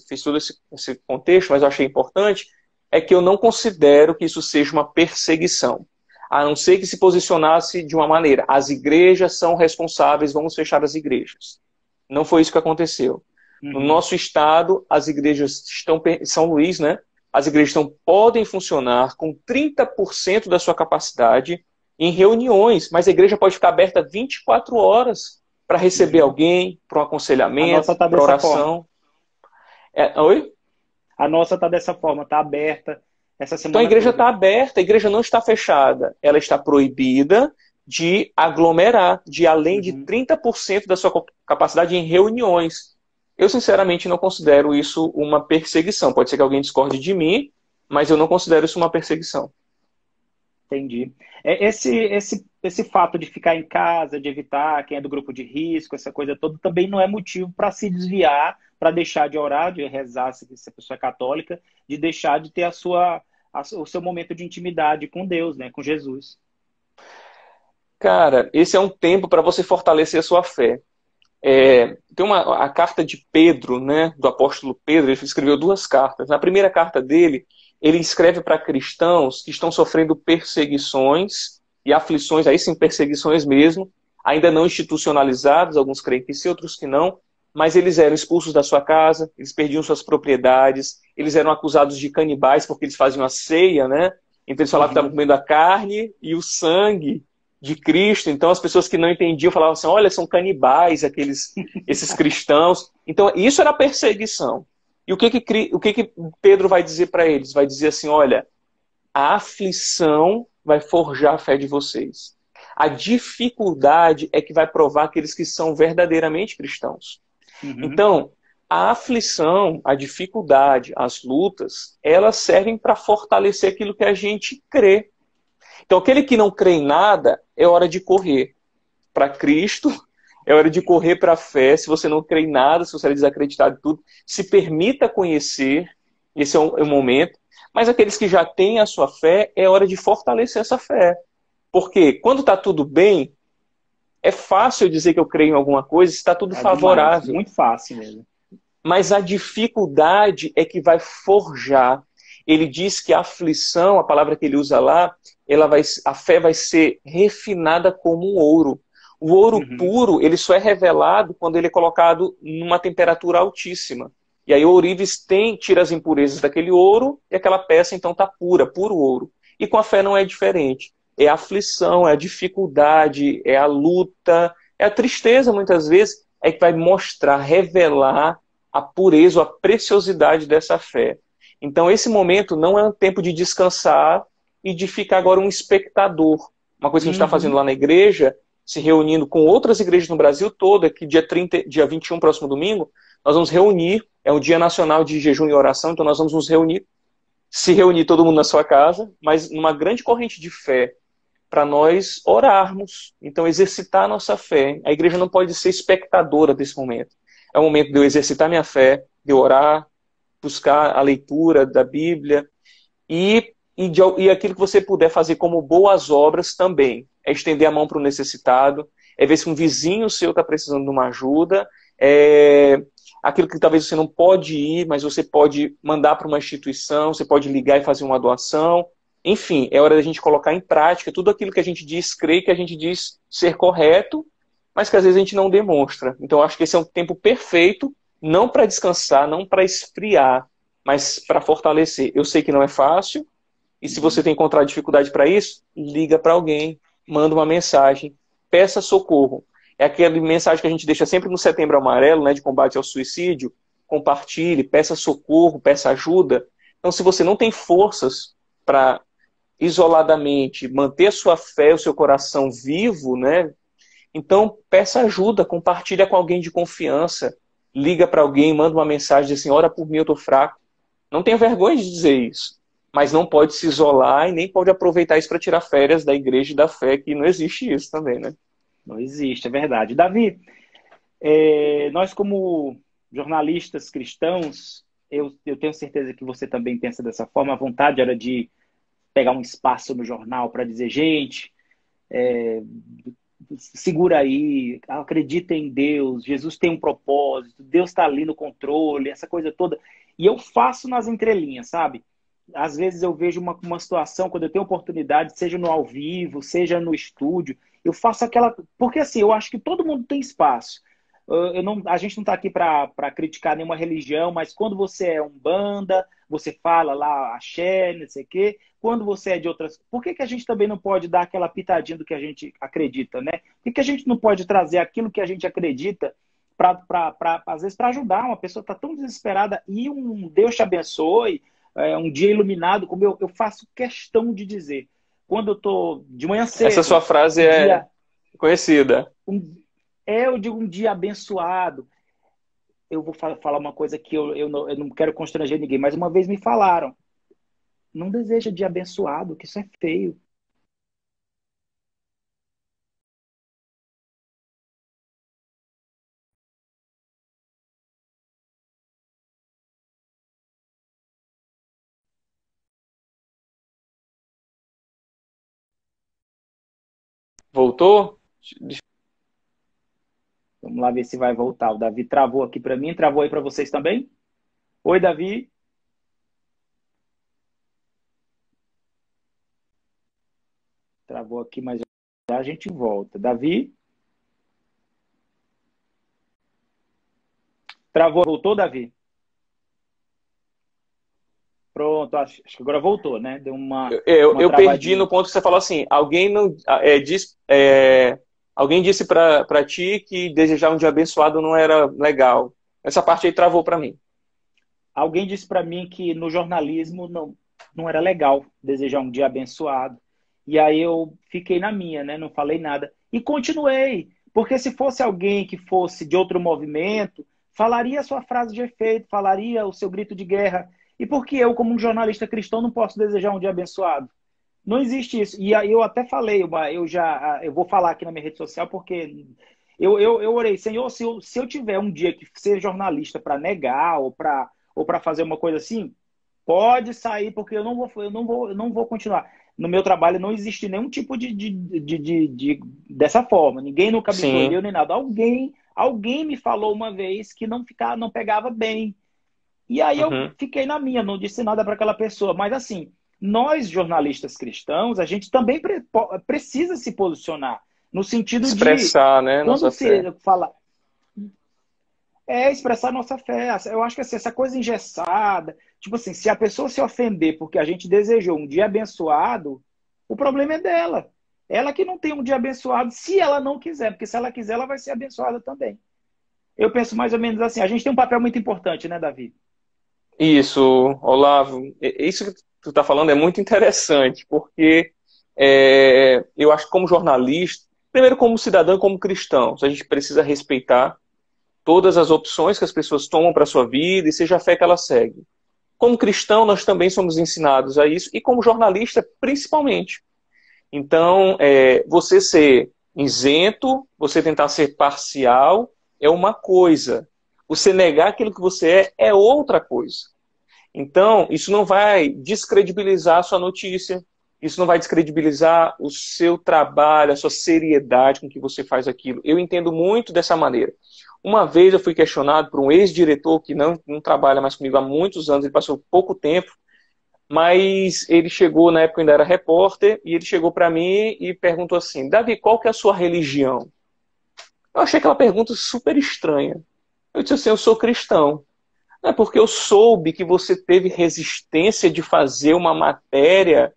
fiz todo esse contexto, mas eu achei importante, é que eu não considero que isso seja uma perseguição, a não ser que se posicionasse de uma maneira, as igrejas são responsáveis, vamos fechar as igrejas. Não foi isso que aconteceu. No nosso estado, as igrejas estão, São Luís, né, as igrejas podem funcionar com 30% da sua capacidade, em reuniões, mas a igreja pode ficar aberta 24 horas para receber Uhum. alguém, para um A nossa aconselhamento, está para dessa forma. oração. Oi? A nossa está dessa forma, está aberta essa Então a semana igreja toda. está aberta, a igreja não está fechada, ela está proibida de aglomerar, de além de Uhum. 30% da sua capacidade em reuniões. Eu, sinceramente, não considero isso uma perseguição. Pode ser que alguém discorde de mim, mas eu não considero isso uma perseguição. Entendi. Esse fato de ficar em casa, de evitar quem é do grupo de risco, essa coisa toda, também não é motivo para se desviar, para deixar de orar, de rezar, se a pessoa é católica, de deixar de ter o seu momento de intimidade com Deus, né, com Jesus. Cara, esse é um tempo para você fortalecer a sua fé. Tem a carta de Pedro, né, do apóstolo Pedro, ele escreveu duas cartas. Na primeira carta dele, ele escreve para cristãos que estão sofrendo perseguições e aflições, aí sim perseguições mesmo, ainda não institucionalizados, alguns creem que sim, outros que não, mas eles eram expulsos da sua casa, eles perdiam suas propriedades, eles eram acusados de canibais porque eles faziam a ceia, né? Então eles falavam que estavam Uhum. comendo a carne e o sangue de Cristo. Então as pessoas que não entendiam falavam assim, olha, são canibais esses cristãos. Então isso era perseguição. E o que Pedro vai dizer para eles? Vai dizer assim, olha, a aflição vai forjar a fé de vocês. A dificuldade é que vai provar aqueles que são verdadeiramente cristãos. Uhum. Então, a aflição, a dificuldade, as lutas, elas servem para fortalecer aquilo que a gente crê. Então, aquele que não crê em nada, é hora de correr para Cristo, é hora de correr para a fé. Se você não crê em nada, se você é desacreditado de tudo, se permita conhecer, esse é o momento. Mas aqueles que já têm a sua fé, é hora de fortalecer essa fé. Porque quando está tudo bem, é fácil eu dizer que eu creio em alguma coisa se está tudo É demais, favorável. muito fácil mesmo. Mas a dificuldade é que vai forjar. Ele diz que a aflição, a palavra que ele usa lá, a fé vai ser refinada como um ouro. O ouro Uhum. puro, ele só é revelado quando ele é colocado numa temperatura altíssima. E aí o ourives tira as impurezas daquele ouro e aquela peça então está pura, puro ouro. E com a fé não é diferente. É a aflição, é a dificuldade, é a luta, é a tristeza muitas vezes, é que vai mostrar, revelar a pureza, a preciosidade dessa fé. Então, esse momento não é um tempo de descansar e de ficar agora um espectador. Uma coisa que a gente está fazendo Uhum. lá na igreja, se reunindo com outras igrejas no Brasil todo, aqui dia 21, próximo domingo, nós vamos reunir, é um dia nacional de jejum e oração, então nós vamos nos reunir, se reunir todo mundo na sua casa, mas numa grande corrente de fé, para nós orarmos, então exercitar a nossa fé. A igreja não pode ser espectadora desse momento. É o momento de eu exercitar minha fé, de orar, buscar a leitura da Bíblia e aquilo que você puder fazer como boas obras também. É estender a mão para o necessitado, é ver se um vizinho seu está precisando de uma ajuda, é aquilo que talvez você não pode ir, mas você pode mandar para uma instituição, você pode ligar e fazer uma doação. Enfim, é hora da gente colocar em prática tudo aquilo que a gente diz crer, que a gente diz ser correto, mas que às vezes a gente não demonstra. Então, eu acho que esse é um tempo perfeito, não para descansar, não para esfriar, mas para fortalecer. Eu sei que não é fácil, e se você Uhum. tem encontrar dificuldade para isso, liga para alguém, manda uma mensagem, peça socorro. É aquela mensagem que a gente deixa sempre no Setembro Amarelo, né, de combate ao suicídio. Compartilhe, peça socorro, peça ajuda. Então, se você não tem forças para isoladamente manter a sua fé, o seu coração vivo, né? Então, peça ajuda, compartilha com alguém de confiança, liga para alguém, manda uma mensagem assim, ora por mim, eu estou fraco. Não tenha vergonha de dizer isso, mas não pode se isolar e nem pode aproveitar isso para tirar férias da igreja e da fé, que não existe isso também, né? Não existe, é verdade. Davi, nós como jornalistas cristãos, eu tenho certeza que você também pensa dessa forma. A vontade era de pegar um espaço no jornal para dizer, gente, segura aí, acredita em Deus, Jesus tem um propósito, Deus está ali no controle, essa coisa toda. E eu faço nas entrelinhas, sabe? Às vezes eu vejo uma situação, quando eu tenho oportunidade, seja no ao vivo, seja no estúdio, eu faço aquela. Porque assim, eu acho que todo mundo tem espaço. A gente não está aqui para criticar nenhuma religião, mas quando você é umbanda, você fala lá axé, não sei o quê. Quando você é de outras... Por que que a gente também não pode dar aquela pitadinha do que a gente acredita, né? Por que que a gente não pode trazer aquilo que a gente acredita às vezes, para ajudar uma pessoa que está tão desesperada e um Deus te abençoe, um dia iluminado, como eu faço questão de dizer. Quando eu estou de manhã Essa cedo, sua frase um é dia, conhecida. eu digo um dia abençoado. Eu vou falar uma coisa que eu não quero constranger ninguém, mas uma vez me falaram, não deseja dia abençoado, que isso é feio. Voltou? Vamos lá ver se vai voltar. O Davi travou aqui para mim, travou aí para vocês também? Oi, Davi. Travou aqui, mas já a gente volta. Davi, travou, voltou, Davi? Pronto, acho que agora voltou, né? Deu uma Eu perdi no travadinha. ponto que você falou assim, alguém não alguém disse para ti que desejar um dia abençoado não era legal. Essa parte aí travou para mim. Alguém disse para mim que no jornalismo não era legal desejar um dia abençoado. E aí eu fiquei na minha, né? Não falei nada. E continuei. Porque se fosse alguém que fosse de outro movimento, falaria a sua frase de efeito, falaria o seu grito de guerra. E por que eu, como um jornalista cristão, não posso desejar um dia abençoado? Não existe isso. E aí eu até falei, eu vou falar aqui na minha rede social, porque eu orei, Senhor, se eu tiver um dia que ser jornalista para negar ou para fazer uma coisa assim, pode sair, porque eu não vou continuar. No meu trabalho não existe nenhum tipo dessa forma. Ninguém nunca me Sim. colheu nem nada. Alguém me falou uma vez que não pegava bem. E aí eu Uhum. fiquei na minha, não disse nada para aquela pessoa. Mas assim, nós jornalistas cristãos, a gente também precisa se posicionar no sentido de Expressar, né, quando nossa fé. se fala expressar nossa fé. Eu acho que assim, essa coisa engessada, tipo assim, se a pessoa se ofender porque a gente desejou um dia abençoado, o problema é dela. Ela que não tem um dia abençoado, se ela não quiser, porque se ela quiser, ela vai ser abençoada também. Eu penso mais ou menos assim. A gente tem um papel muito importante, né, Davi? Isso, Olavo, isso que tu está falando é muito interessante, porque eu acho que como jornalista, primeiro como cidadão e como cristão, a gente precisa respeitar todas as opções que as pessoas tomam para a sua vida e seja a fé que elas seguem. Como cristão, nós também somos ensinados a isso, e como jornalista, principalmente. Então, você ser isento, você tentar ser parcial, é uma coisa. Você negar aquilo que você é outra coisa. Então, isso não vai descredibilizar a sua notícia, isso não vai descredibilizar o seu trabalho, a sua seriedade com que você faz aquilo. Eu entendo muito dessa maneira. Uma vez eu fui questionado por um ex-diretor que não trabalha mais comigo há muitos anos, ele passou pouco tempo, mas ele chegou, na época eu ainda era repórter, e ele chegou para mim e perguntou assim, Davi, qual que é a sua religião? Eu achei aquela pergunta super estranha. Eu disse assim, eu sou cristão. É porque eu soube que você teve resistência de fazer uma matéria.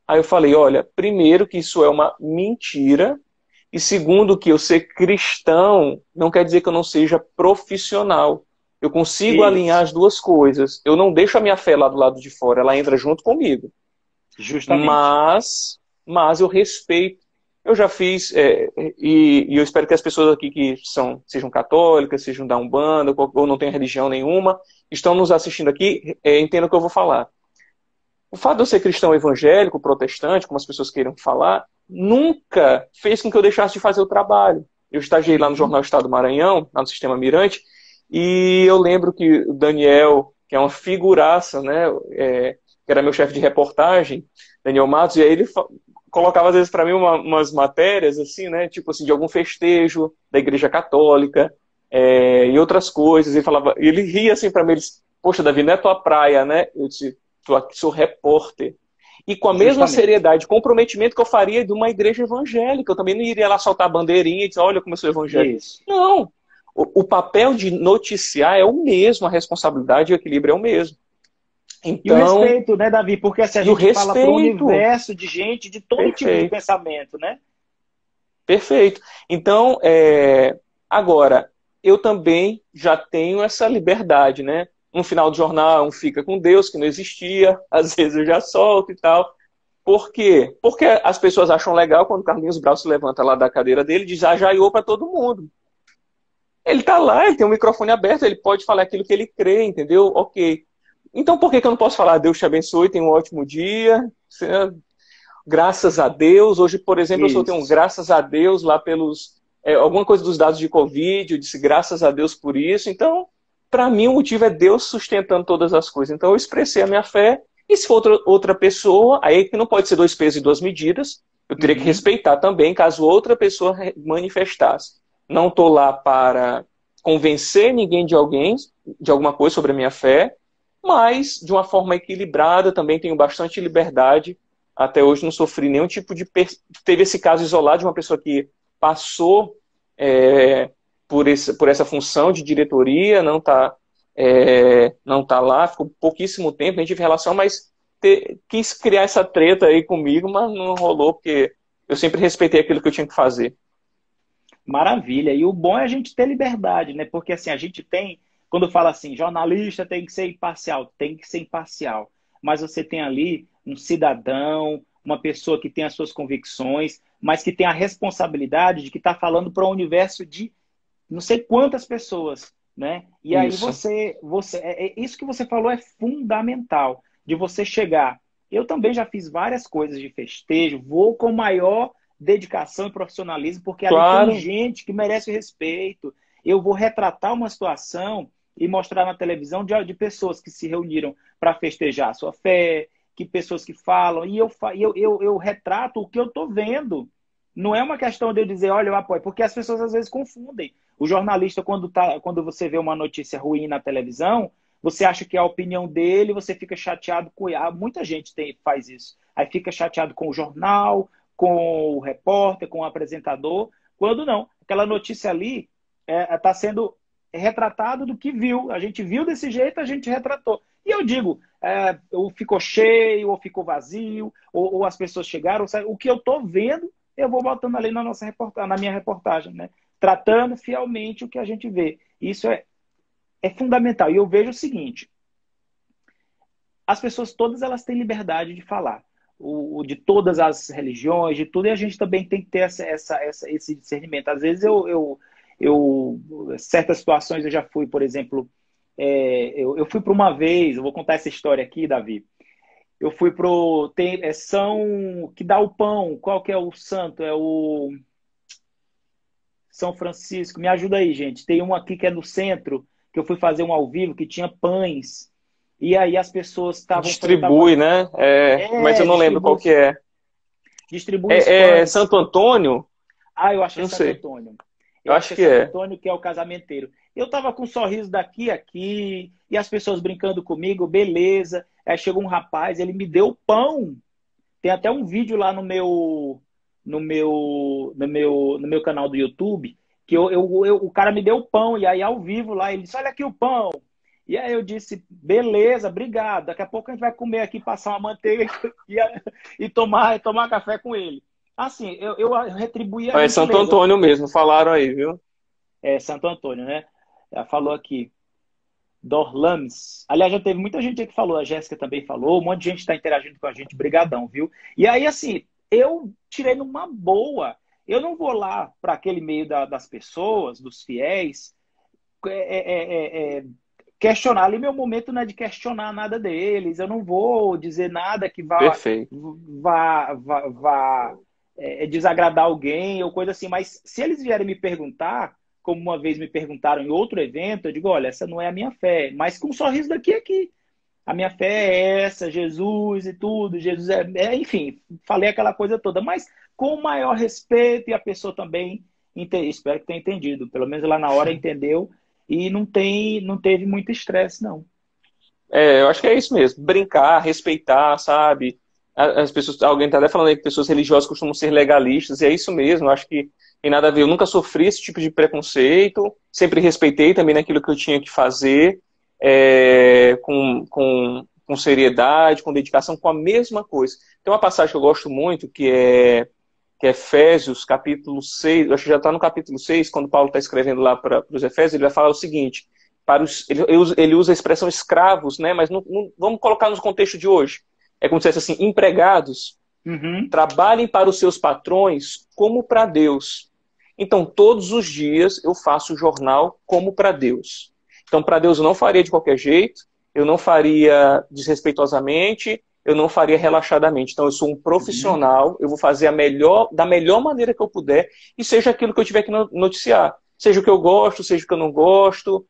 Aí eu falei, olha, primeiro que isso é uma mentira, e segundo que eu ser cristão não quer dizer que eu não seja profissional. Eu consigo alinhar Isso, as duas coisas. Eu não deixo a minha fé lá do lado de fora, ela entra junto comigo. justamente. Mas eu respeito. Eu já fiz, e eu espero que as pessoas aqui que sejam católicas, sejam da Umbanda, ou não tenham religião nenhuma, estão nos assistindo aqui, entendam o que eu vou falar. O fato de eu ser cristão evangélico, protestante, como as pessoas queiram falar, nunca fez com que eu deixasse de fazer o trabalho. Eu estagiei lá no Uhum. Jornal Estado do Maranhão, lá no Sistema Mirante, e eu lembro que o Daniel, que é uma figuraça, né, que era meu chefe de reportagem, Daniel Matos, e aí ele colocava às vezes para mim umas matérias assim, né, tipo assim, de algum festejo da Igreja Católica, e outras coisas. Ele falava, ele ria assim para mim, ele disse, poxa, Davi, não é tua praia, né? Eu disse, eu aqui sou repórter. E com a mesma seriedade, comprometimento que eu faria de uma igreja evangélica. Eu também não iria lá soltar a bandeirinha e dizer, olha como eu sou evangélico. Isso. Não. O papel de noticiar é o mesmo, a responsabilidade e o equilíbrio é o mesmo. Então, e o respeito, né, Davi? Porque se a gente fala para o universo de gente de todo tipo de pensamento, né? Perfeito. Então, agora, eu também já tenho essa liberdade, né? No final do jornal, um fica com Deus, que não existia, às vezes eu já solto e tal. Por quê? Porque as pessoas acham legal quando o Carlinhos Brau se levanta lá da cadeira dele e diz ajaiô para todo mundo. Ele está lá, ele tem um microfone aberto, ele pode falar aquilo que ele crê, entendeu? Ok. Então por que eu não posso falar Deus te abençoe, tenha um ótimo dia, graças a Deus. Hoje, por exemplo, eu só tenho um graças a Deus lá pelos... alguma coisa dos dados de Covid, eu disse graças a Deus por isso. Então, para mim, o motivo é Deus sustentando todas as coisas. Então, eu expressei a minha fé. E se for outra pessoa, aí que não pode ser 2 pesos e 2 medidas, eu teria que respeitar também, caso outra pessoa manifestasse. Não estou lá para convencer ninguém de alguma coisa sobre a minha fé, mas de uma forma equilibrada, também tenho bastante liberdade. Até hoje não sofri nenhum tipo de... Teve esse caso isolado de uma pessoa que passou por essa função de diretoria, não tá lá, ficou pouquíssimo tempo, a gente teve relação, mas quis criar essa treta aí comigo, mas não rolou, porque eu sempre respeitei aquilo que eu tinha que fazer. Maravilha. E o bom é a gente ter liberdade, né? Porque assim, a gente tem, quando fala assim, jornalista tem que ser imparcial, tem que ser imparcial. Mas você tem ali um cidadão, uma pessoa que tem as suas convicções, mas que tem a responsabilidade de que está falando para um universo de não sei quantas pessoas, né? E aí Isso. isso que você falou é fundamental, de você chegar. Eu também já fiz várias coisas de festejo, vou com maior dedicação e profissionalismo, porque ali tem gente que merece respeito. Eu vou retratar uma situação e mostrar na televisão de pessoas que se reuniram para festejar a sua fé, que pessoas que falam, e eu retrato o que eu estou vendo. Não é uma questão de eu dizer, olha, eu apoio, porque as pessoas às vezes confundem. O jornalista, quando você vê uma notícia ruim na televisão, você acha que é a opinião dele, você fica chateado com... Muita gente faz isso. Aí fica chateado com o jornal, com o repórter, com o apresentador, quando não. Aquela notícia ali está sendo retratado do que viu. A gente viu desse jeito, a gente retratou. E eu digo, ou ficou cheio, ou ficou vazio, ou as pessoas chegaram, sabe? O que eu estou vendo, eu vou botando ali na minha reportagem, né? Tratando fielmente o que a gente vê. Isso é fundamental. E eu vejo o seguinte, as pessoas todas elas têm liberdade de falar. De todas as religiões, de tudo, e a gente também tem que ter esse discernimento. Às vezes certas situações eu já fui, por exemplo, eu fui para uma vez, eu vou contar essa história aqui, Davi. Eu fui que dá o pão, qual que é o santo? É o São Francisco. Me ajuda aí, gente. Tem um aqui que é no centro, que eu fui fazer um ao vivo, que tinha pães. E aí as pessoas estavam... Distribui, né? Mas eu não lembro qual que é. Distribui os pães. Santo Antônio? Eu acho que é Santo Antônio. Eu acho que é Santo Antônio, que é o casamenteiro. Eu tava com um sorriso daqui a aqui, e as pessoas brincando comigo, beleza. Aí chegou um rapaz, ele me deu pão. Tem até um vídeo lá no meu canal do YouTube, que o cara me deu pão, e aí ao vivo lá, ele disse, olha aqui o pão. E aí eu disse, beleza, obrigado. Daqui a pouco a gente vai comer aqui, passar uma manteiga e tomar café com ele. Assim, eu retribuí a É Santo Antônio mesmo, falaram aí, viu? É Santo Antônio, né? Ela falou aqui. Dorlames. Aliás, já teve muita gente aí que falou, a Jéssica também falou, um monte de gente está interagindo com a gente, brigadão, viu? E aí, assim, eu tirei numa boa. Eu não vou lá para aquele meio das pessoas, dos fiéis, questionar. Ali meu momento não é de questionar nada deles, eu não vou dizer nada que vá desagradar alguém ou coisa assim, mas se eles vierem me perguntar, como uma vez me perguntaram em outro evento, eu digo, olha, essa não é a minha fé, mas com um sorriso daqui a aqui. A minha fé é essa, Jesus e tudo, Jesus enfim, falei aquela coisa toda, mas com o maior respeito e a pessoa também, espero que tenha entendido, pelo menos lá na hora entendeu e não teve muito estresse, não. Eu acho que é isso mesmo, brincar, respeitar, sabe? as pessoas, alguém está até falando aí que pessoas religiosas costumam ser legalistas, e é isso mesmo, eu acho que tem nada a ver. Eu nunca sofri esse tipo de preconceito, sempre respeitei também naquilo que eu tinha que fazer, com seriedade, com dedicação, com a mesma coisa. Tem uma passagem que eu gosto muito, que é Efésios, capítulo 6, acho que já está no capítulo 6, quando Paulo está escrevendo lá para os Efésios, ele vai falar o seguinte, ele usa a expressão escravos, né, mas vamos colocar no contexto de hoje. É como se fosse assim, empregados, Uhum. trabalhem para os seus patrões como para Deus. Então, todos os dias eu faço o jornal como para Deus. Então, para Deus eu não faria de qualquer jeito, eu não faria desrespeitosamente, eu não faria relaxadamente. Então, eu sou um Uhum. profissional, eu vou fazer da melhor maneira que eu puder, e seja aquilo que eu tiver que noticiar. Seja o que eu gosto, seja o que eu não gosto,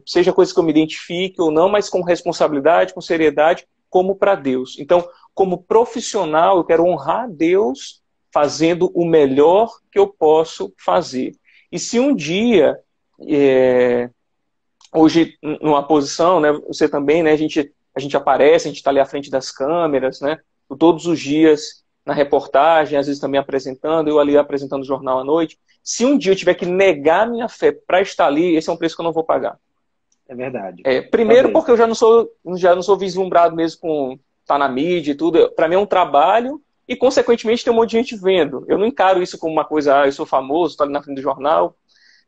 seja coisa que eu me identifique ou não, mas com responsabilidade, com seriedade, como para Deus. Então, como profissional, eu quero honrar a Deus fazendo o melhor que eu posso fazer. E se um dia, hoje, numa posição, né, você também, né, a gente aparece, a gente está ali à frente das câmeras, né, todos os dias na reportagem, às vezes também apresentando, eu ali apresentando o jornal à noite. Se um dia eu tiver que negar minha fé para estar ali, esse é um preço que eu não vou pagar. É verdade. Primeiro Também. porque eu já não sou vislumbrado mesmo com estar tá na mídia e tudo. Para mim é um trabalho e, consequentemente, tem um monte de gente vendo. Eu não encaro isso como uma coisa, eu sou famoso, estou ali na frente do jornal.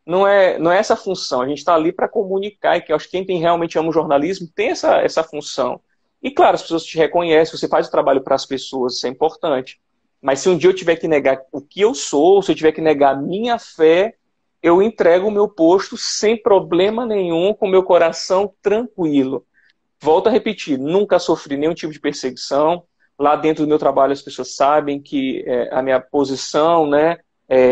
Não é essa a função. A gente está ali para comunicar e que eu acho que quem realmente ama o jornalismo tem essa função. E, claro, as pessoas te reconhecem, você faz o trabalho para as pessoas, isso é importante. Mas se um dia eu tiver que negar o que eu sou, se eu tiver que negar a minha fé, eu entrego o meu posto sem problema nenhum, com meu coração tranquilo. Volto a repetir, nunca sofri nenhum tipo de perseguição. Lá dentro do meu trabalho as pessoas sabem que a minha posição, né,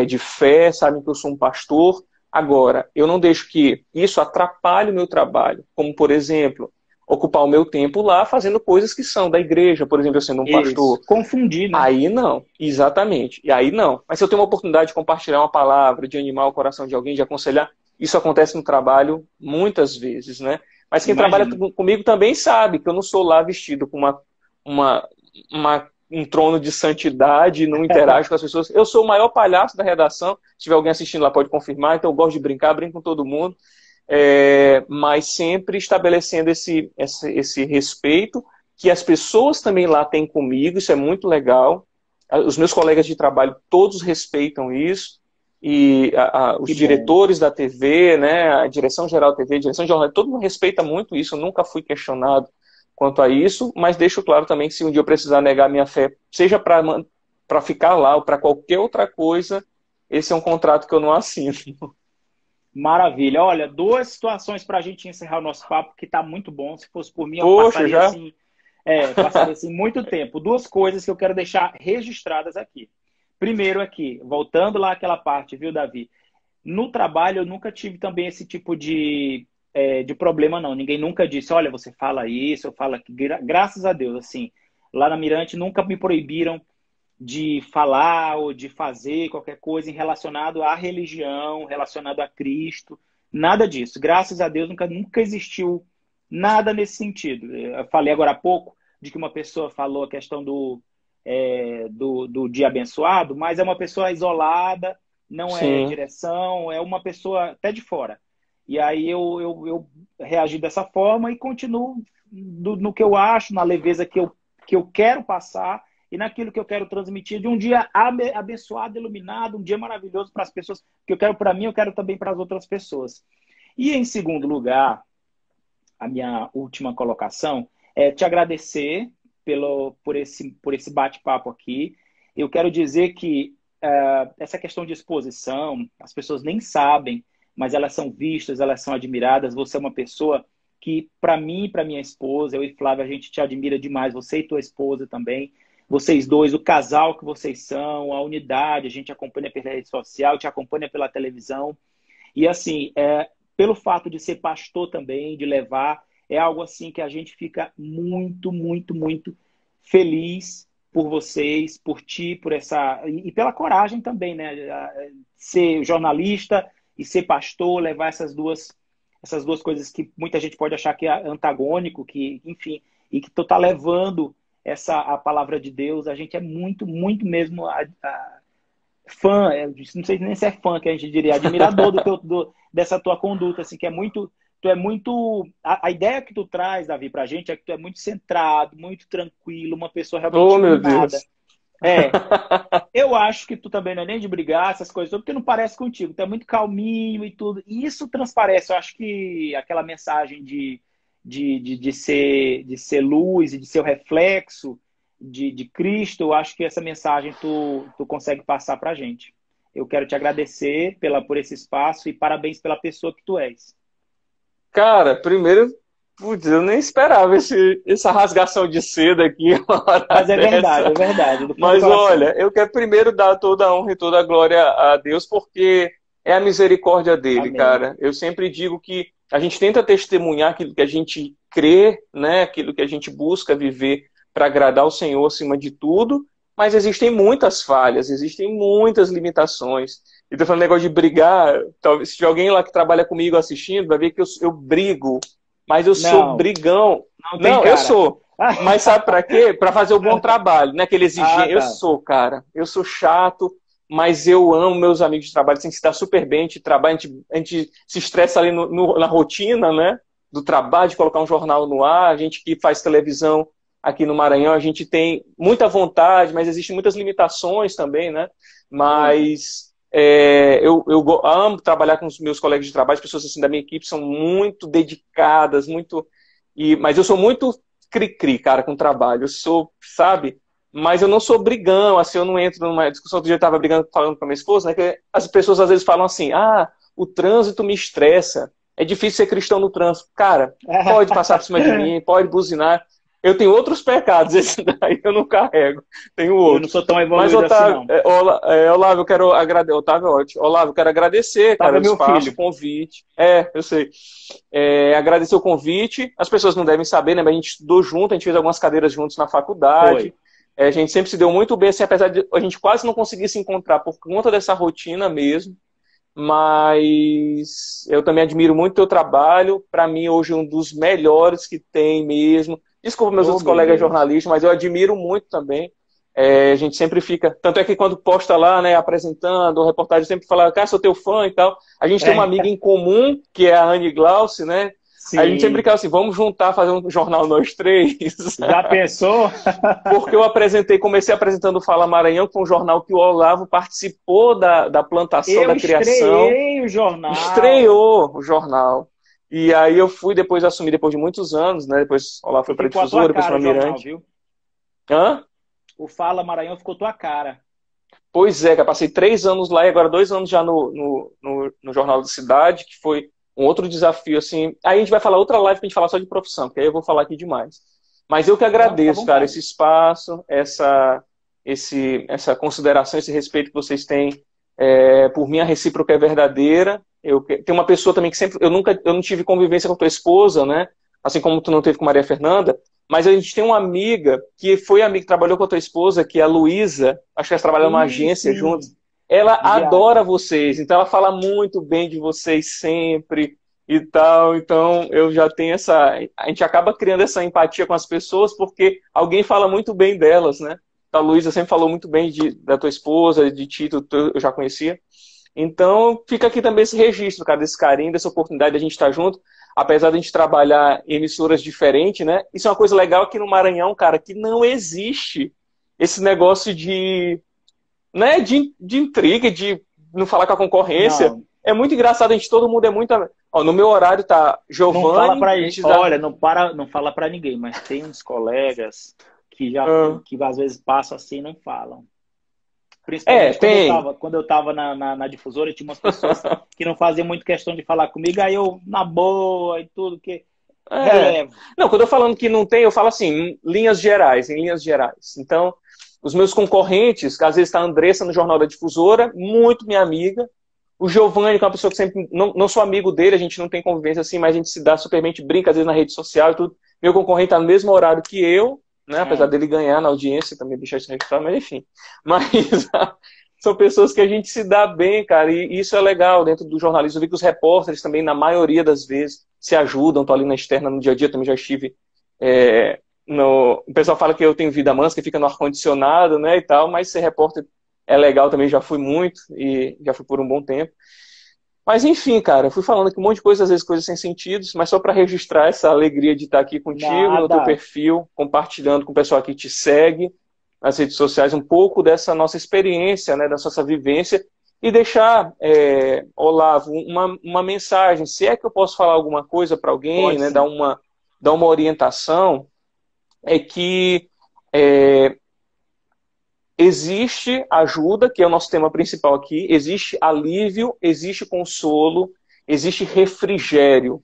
de fé, sabem que eu sou um pastor. Agora, eu não deixo que isso atrapalhe o meu trabalho, como, por exemplo, ocupar o meu tempo lá fazendo coisas que são da igreja, por exemplo, eu sendo um Isso. pastor. Confundir, né? Aí não, exatamente. E aí não. Mas se eu tenho uma oportunidade de compartilhar uma palavra, de animar o coração de alguém, de aconselhar, isso acontece no trabalho muitas vezes, né? Mas quem trabalha Imagino. comigo também sabe que eu não sou lá vestido com uma, um trono de santidade, não interajo com as pessoas. Eu sou o maior palhaço da redação. Se tiver alguém assistindo lá, pode confirmar. Então eu gosto de brincar, brinco com todo mundo. Mas sempre estabelecendo esse respeito que as pessoas também lá têm comigo, isso é muito legal. Os meus colegas de trabalho todos respeitam isso, e os Que bom. diretores da TV, né, a direção geral da TV, a direção de jornal, todo mundo respeita muito isso, eu nunca fui questionado quanto a isso, mas deixo claro também que se um dia eu precisar negar minha fé, seja para ficar lá ou para qualquer outra coisa, esse é um contrato que eu não assino. Maravilha. Olha, duas situações para a gente encerrar o nosso papo, que está muito bom. Se fosse por mim, eu Poxa, passaria já? assim, passaria assim muito tempo. Duas coisas que eu quero deixar registradas aqui. Primeiro aqui, voltando lá àquela parte, viu, Davi? No trabalho eu nunca tive também esse tipo de problema, não. Ninguém nunca disse, olha, você fala isso, eu falo aqui. Graças a Deus, assim, lá na Mirante nunca me proibiram de falar ou de fazer qualquer coisa em relacionado à religião, relacionado a Cristo, nada disso. Graças a Deus nunca existiu nada nesse sentido. Eu falei agora há pouco de que uma pessoa falou a questão do dia abençoado, mas é uma pessoa isolada, não é Sim. direção, é uma pessoa até de fora. E aí eu reagi dessa forma e continuo no que eu acho, na leveza que eu quero passar e naquilo que eu quero transmitir de um dia abençoado, iluminado, um dia maravilhoso para as pessoas, que eu quero para mim, eu quero também para as outras pessoas. E em segundo lugar, a minha última colocação é te agradecer por esse bate-papo aqui. Eu quero dizer que essa questão de exposição, as pessoas nem sabem, mas elas são vistas, elas são admiradas. Você é uma pessoa que, para mim e para minha esposa, eu e Flávia, a gente te admira demais, você e tua esposa também. Vocês dois, o casal que vocês são, a unidade, a gente acompanha pela rede social, te acompanha pela televisão. E assim, pelo fato de ser pastor também, de levar, é algo assim que a gente fica muito, muito, muito feliz por vocês, por ti, por essa. E pela coragem também, né? Ser jornalista e ser pastor, levar essas duas coisas que muita gente pode achar que é antagônico, que, enfim, e que tu tá levando a palavra de Deus. A gente é muito, muito mesmo fã, não sei nem se é fã que a gente diria, admirador dessa tua conduta, assim, que é muito, tu é muito, a ideia que tu traz, Davi, pra gente é que tu é muito centrado, muito tranquilo, uma pessoa realmente Oh, meu iluminada. Deus. Eu acho que tu também não é nem de brigar, essas coisas, porque não parece contigo, tu é muito calminho e tudo, e isso transparece, eu acho que aquela mensagem de ser luz e de ser o reflexo de Cristo, eu acho que essa mensagem tu consegue passar pra gente. Eu quero te agradecer por esse espaço e parabéns pela pessoa que tu és. Cara, primeiro, putz, eu nem esperava essa rasgação de seda aqui uma hora Mas dessa. é verdade, do fundo do Mas coração. olha, eu quero primeiro dar toda a honra e toda a glória a Deus, porque é a misericórdia dele, Amém. cara. Eu sempre digo que a gente tenta testemunhar aquilo que a gente crê, né? Aquilo que a gente busca viver para agradar o Senhor acima de tudo, mas existem muitas falhas, existem muitas limitações. E tô falando negócio de brigar, talvez se tiver alguém lá que trabalha comigo assistindo, vai ver que eu brigo, mas eu sou Não, brigão. não tem Não, eu cara. sou. Mas sabe para quê? Para fazer o bom trabalho, né? Aquele Ah, exigente. Eu tá. sou, cara. Eu sou chato, mas eu amo meus amigos de trabalho. A gente se dá super bem, a gente trabalha, a gente se estressa ali na rotina, né? Do trabalho, de colocar um jornal no ar. A gente que faz televisão aqui no Maranhão, a gente tem muita vontade, mas existem muitas limitações também, né? Muita. Mas eu amo trabalhar com os meus colegas de trabalho, as pessoas assim da minha equipe são muito dedicadas, mas eu sou muito cri-cri, cara, com trabalho. Eu sou, sabe? Mas eu não sou brigão, assim, eu não entro numa discussão. Outro dia eu estava brigando, falando com a minha esposa, né? Que as pessoas às vezes falam assim: ah, o trânsito me estressa. É difícil ser cristão no trânsito. Cara, pode passar por cima de mim, pode buzinar. Eu tenho outros pecados, esse daí eu não carrego. Tenho Eu não outros. sou tão Mas, evoluído assim, Otávio, não. Olavo, eu quero agradecer. Otávio, é ótimo. Olavo, eu quero agradecer, Tava cara, o meu espaço, o filho. convite. Eu sei. Agradecer o convite. As pessoas não devem saber, né? Mas a gente estudou junto, a gente fez algumas cadeiras juntos na faculdade. Foi. A gente sempre se deu muito bem, assim, apesar de a gente quase não conseguir se encontrar por conta dessa rotina mesmo. Mas eu também admiro muito o teu trabalho. Para mim, hoje, um dos melhores que tem mesmo. Desculpa meus Oh, outros meu colegas Deus. jornalistas, mas eu admiro muito também. A gente sempre fica. Tanto é que quando posta lá, né, apresentando, reportagem, sempre fala, cara, sou teu fã e tal. A gente tem uma amiga É, em comum, que é a Anne Glauce, né? A gente sempre sim. fica assim, vamos juntar, fazer um jornal nós três. Já pensou? Porque eu comecei apresentando o Fala Maranhão, que foi um jornal que o Olavo participou da plantação, Eu da criação, estreiei o jornal. estreou o jornal. E aí eu fui depois assumir, depois de muitos anos, né? Depois o Olavo E foi para a ficou a tua Difusora, depois cara para o a jornal, Mirante. viu? Hã? O Fala Maranhão ficou tua cara. Pois é, cara, passei 3 anos lá e agora 2 anos já no Jornal da Cidade, que foi um outro desafio, assim. Aí a gente vai falar outra live pra gente falar só de profissão, porque aí eu vou falar aqui demais. Mas eu que Não, fica à agradeço, cara, esse vontade. espaço, essa consideração, esse respeito que vocês têm por mim, a recíproca é verdadeira. Tem uma pessoa também que sempre. Eu não tive convivência com tua esposa, né? Assim como tu não teve com Maria Fernanda. Mas a gente tem uma amiga que foi amiga que trabalhou com a tua esposa, que é a Luísa. Acho que elas trabalham numa Sim, agência sim. juntos. Ela De viagem. adora vocês, então ela fala muito bem de vocês sempre e tal. Então eu já tenho essa. A gente acaba criando essa empatia com as pessoas porque alguém fala muito bem delas, né? A Luísa sempre falou muito bem da tua esposa, de ti, eu já conhecia. Então, fica aqui também esse registro, cara, desse carinho, dessa oportunidade de a gente estar junto, apesar de a gente trabalhar em emissoras diferentes, né? Isso é uma coisa legal aqui no Maranhão, cara, que não existe esse negócio né, de intriga, de não falar com a concorrência. Não, É muito engraçado, todo mundo é muito. Ó, no meu horário tá não fala Giovanni, pra a ele. gente dá. Olha, não fala para ninguém, mas tem uns colegas Ah, que às vezes passam assim e não falam. Principalmente tem. quando eu tava na difusora, tinha umas pessoas que não faziam muito questão de falar comigo, aí eu, na boa e tudo, que É. relevo. Não, quando eu falando que não tem, eu falo assim, em linhas gerais, em linhas gerais. Então, os meus concorrentes, que às vezes está a Andressa no Jornal da Difusora, muito minha amiga. O Giovanni, que é uma pessoa que sempre. Não sou amigo dele, a gente não tem convivência assim, mas a gente se dá supermente, brinca às vezes na rede social e tudo. Meu concorrente está no mesmo horário que eu, né? Apesar É. dele ganhar na audiência, também deixar isso registrado, mas enfim. Mas são pessoas que a gente se dá bem, cara, e isso é legal dentro do jornalismo. Eu vi que os repórteres também, na maioria das vezes, se ajudam, tô ali na externa no dia a dia, também já estive O pessoal fala que eu tenho vida mansa, que fica no ar-condicionado, né, e tal, mas ser repórter é legal também, já fui muito, e já fui por um bom tempo. Mas enfim, cara, eu fui falando aqui um monte de coisa, às vezes coisas sem sentido, mas só para registrar essa alegria de estar aqui contigo, no teu Nada. perfil, compartilhando com o pessoal que te segue nas redes sociais um pouco dessa nossa experiência, né, da nossa vivência, e deixar, Olavo, uma mensagem, se é que eu posso falar alguma coisa para alguém, Pode né, sim. dar uma orientação, é que é, existe ajuda, que é o nosso tema principal aqui, existe alívio, existe consolo, existe refrigério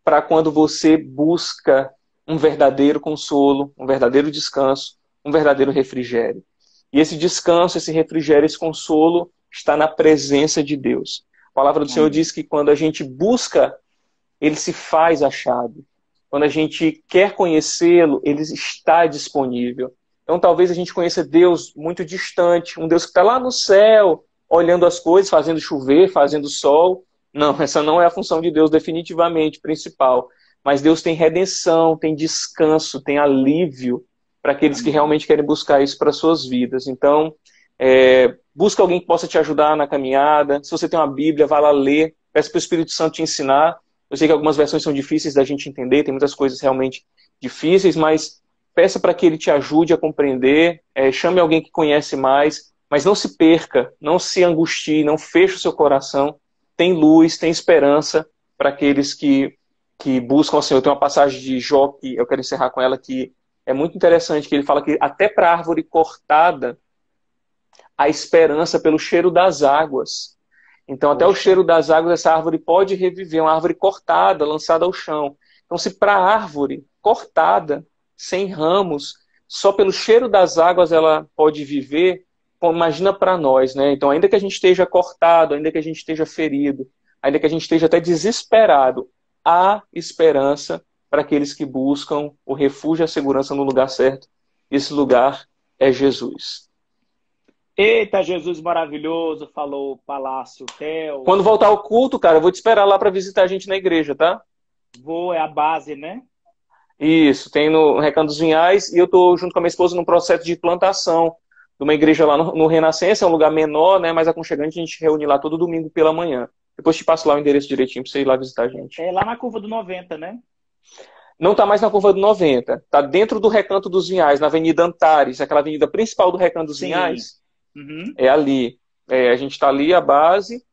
para quando você busca um verdadeiro consolo, um verdadeiro descanso, um verdadeiro refrigério. E esse descanso, esse refrigério, esse consolo está na presença de Deus. A palavra do Senhor Amém. diz que quando a gente busca, ele se faz achado. Quando a gente quer conhecê-lo, ele está disponível. Então talvez a gente conheça Deus muito distante, um Deus que está lá no céu, olhando as coisas, fazendo chover, fazendo sol. Não, essa não é a função de Deus definitivamente principal. Mas Deus tem redenção, tem descanso, tem alívio para aqueles que Amém. realmente querem buscar isso para suas vidas. Então, busca alguém que possa te ajudar na caminhada. Se você tem uma Bíblia, vá lá ler. Peça para o Espírito Santo te ensinar. Eu sei que algumas versões são difíceis da gente entender, tem muitas coisas realmente difíceis, mas peça para que ele te ajude a compreender, chame alguém que conhece mais, mas não se perca, não se angustie, não feche o seu coração. Tem luz, tem esperança para aqueles que buscam o Senhor. Tem uma passagem de Jó, que eu quero encerrar com ela, que é muito interessante, que ele fala que até para a árvore cortada, há esperança pelo cheiro das águas. Então, até o Poxa. cheiro das águas, essa árvore pode reviver, uma árvore cortada, lançada ao chão. Então, se para a árvore cortada, sem ramos, só pelo cheiro das águas ela pode viver, bom, imagina para nós, né? Então, ainda que a gente esteja cortado, ainda que a gente esteja ferido, ainda que a gente esteja até desesperado, há esperança para aqueles que buscam o refúgio e a segurança no lugar certo. Esse lugar é Jesus. Eita, Jesus maravilhoso, falou Palácio Hotel. Quando voltar ao culto, cara, eu vou te esperar lá para visitar a gente na igreja, tá? Vou, é a base, né? Isso, tem no Recanto dos Vinhais e eu tô junto com a minha esposa num processo de plantação de uma igreja lá no Renascença, é um lugar menor, né, mais aconchegante, a gente reúne lá todo domingo pela manhã. Depois te passo lá o endereço direitinho pra você ir lá visitar a gente. É lá na curva do 90, né? Não tá mais na Curva do 90, tá dentro do Recanto dos Vinhais, na Avenida Antares, aquela avenida principal do Recanto dos Sim. Vinhais, Uhum. é ali. A gente tá ali, a base.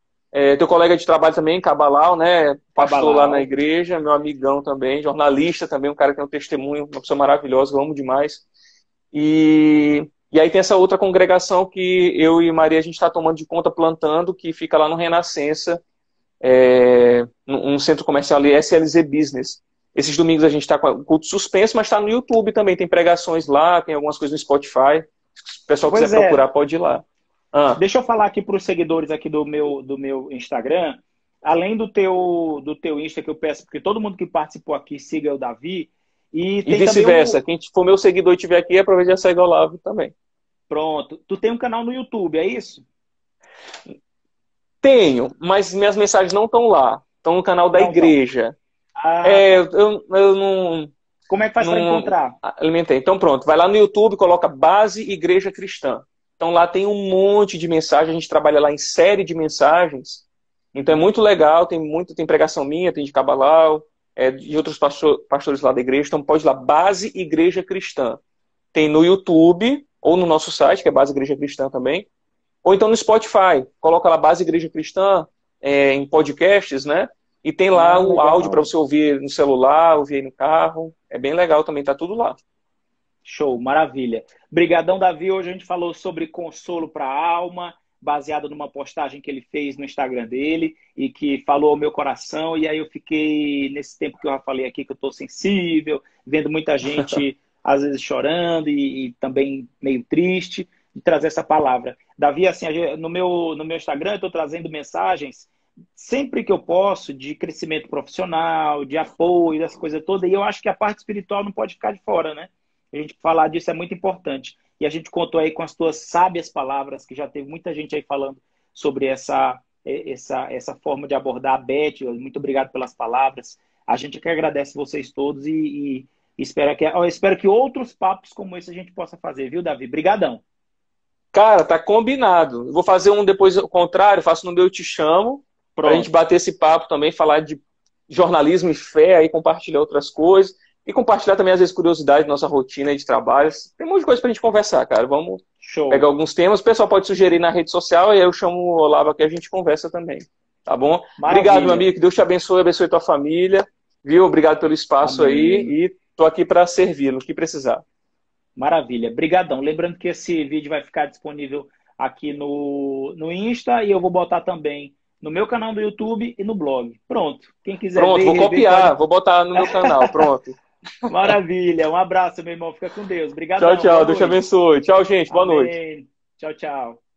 Teu colega de trabalho também, Cabalau, né? Pastor lá na Cabalau. igreja, meu amigão também, jornalista também, um cara que tem um testemunho, uma pessoa maravilhosa, eu amo demais. E aí tem essa outra congregação que eu e Maria a gente está tomando de conta, plantando, que fica lá no Renascença, num centro comercial ali, SLZ Business. Esses domingos a gente está com o culto suspenso, mas está no YouTube também, tem pregações lá, tem algumas coisas no Spotify. Se o pessoal quiser Pois é. procurar, pode ir lá. Ah, Deixa eu falar aqui para os seguidores aqui do meu Instagram. Além do teu Insta que eu peço, porque todo mundo que participou aqui siga o Davi. E e tem também vice-versa. Quem for meu seguidor e estiver aqui, aproveita e já segue o Olavo também. Pronto. Tu tem um canal no YouTube, é isso? Tenho, mas minhas mensagens não estão lá. Estão no canal da Não, então. igreja. Ah, tá. Eu não, Como é que faz para não encontrar? alimentei. Então pronto, vai lá no YouTube, coloca Base Igreja Cristã. Então lá tem um monte de mensagens, a gente trabalha lá em série de mensagens. Então é Uhum. muito legal, tem pregação minha, tem de Cabalau, de outros pastores lá da igreja. Então pode ir lá, Base Igreja Cristã. Tem no YouTube, ou no nosso site, que é Base Igreja Cristã também, ou então no Spotify. Coloca lá Base Igreja Cristã em podcasts, né? E tem lá Ah, o áudio para legal. você ouvir no celular, ouvir aí no carro. É bem legal também, tá tudo lá. Show, maravilha. Brigadão, Davi. Hoje a gente falou sobre consolo para a alma, baseado numa postagem que ele fez no Instagram dele e que falou ao meu coração. E aí eu fiquei, nesse tempo que eu já falei aqui, que eu estou sensível, vendo muita gente, às vezes, chorando e também meio triste, de trazer essa palavra. Davi, assim, no meu Instagram eu estou trazendo mensagens sempre que eu posso de crescimento profissional, de apoio, dessa coisa toda. E eu acho que a parte espiritual não pode ficar de fora, né? A gente falar disso é muito importante. E a gente contou aí com as tuas sábias palavras, que já teve muita gente aí falando sobre essa forma de abordar a Beth. Muito obrigado pelas palavras. A gente que agradece vocês todos e Espero que outros papos como esse a gente possa fazer, viu, Davi? Brigadão. Cara, tá combinado. Eu vou fazer um depois ao contrário, faço no meu Eu Te Chamo, pra gente Pronto. bater esse papo também, falar de jornalismo e fé, aí compartilhar outras coisas. E compartilhar também, às vezes, curiosidade da nossa rotina aí de trabalho. Tem um monte de coisa pra gente conversar, cara. Vamos pegar Show. alguns temas. O pessoal pode sugerir na rede social e aí eu chamo o Olavo aqui e a gente conversa também. Tá bom? Obrigado, meu Maravilha. amigo. Que Deus te abençoe, abençoe tua família. Viu? Obrigado pelo espaço Amém. aí e tô aqui para servi-lo, o que precisar. Maravilha. Brigadão. Lembrando que esse vídeo vai ficar disponível aqui no Insta e eu vou botar também no meu canal do YouTube e no blog. Pronto. Quem quiser Pronto, ver e vou rever, copiar, pode. vou botar no meu canal. Pronto. Maravilha. Um abraço, meu irmão. Fica com Deus. Tchau, Brigadão. Boa tchau. Deus te noite. abençoe. Tchau, gente. Boa noite. Amém. Tchau, tchau.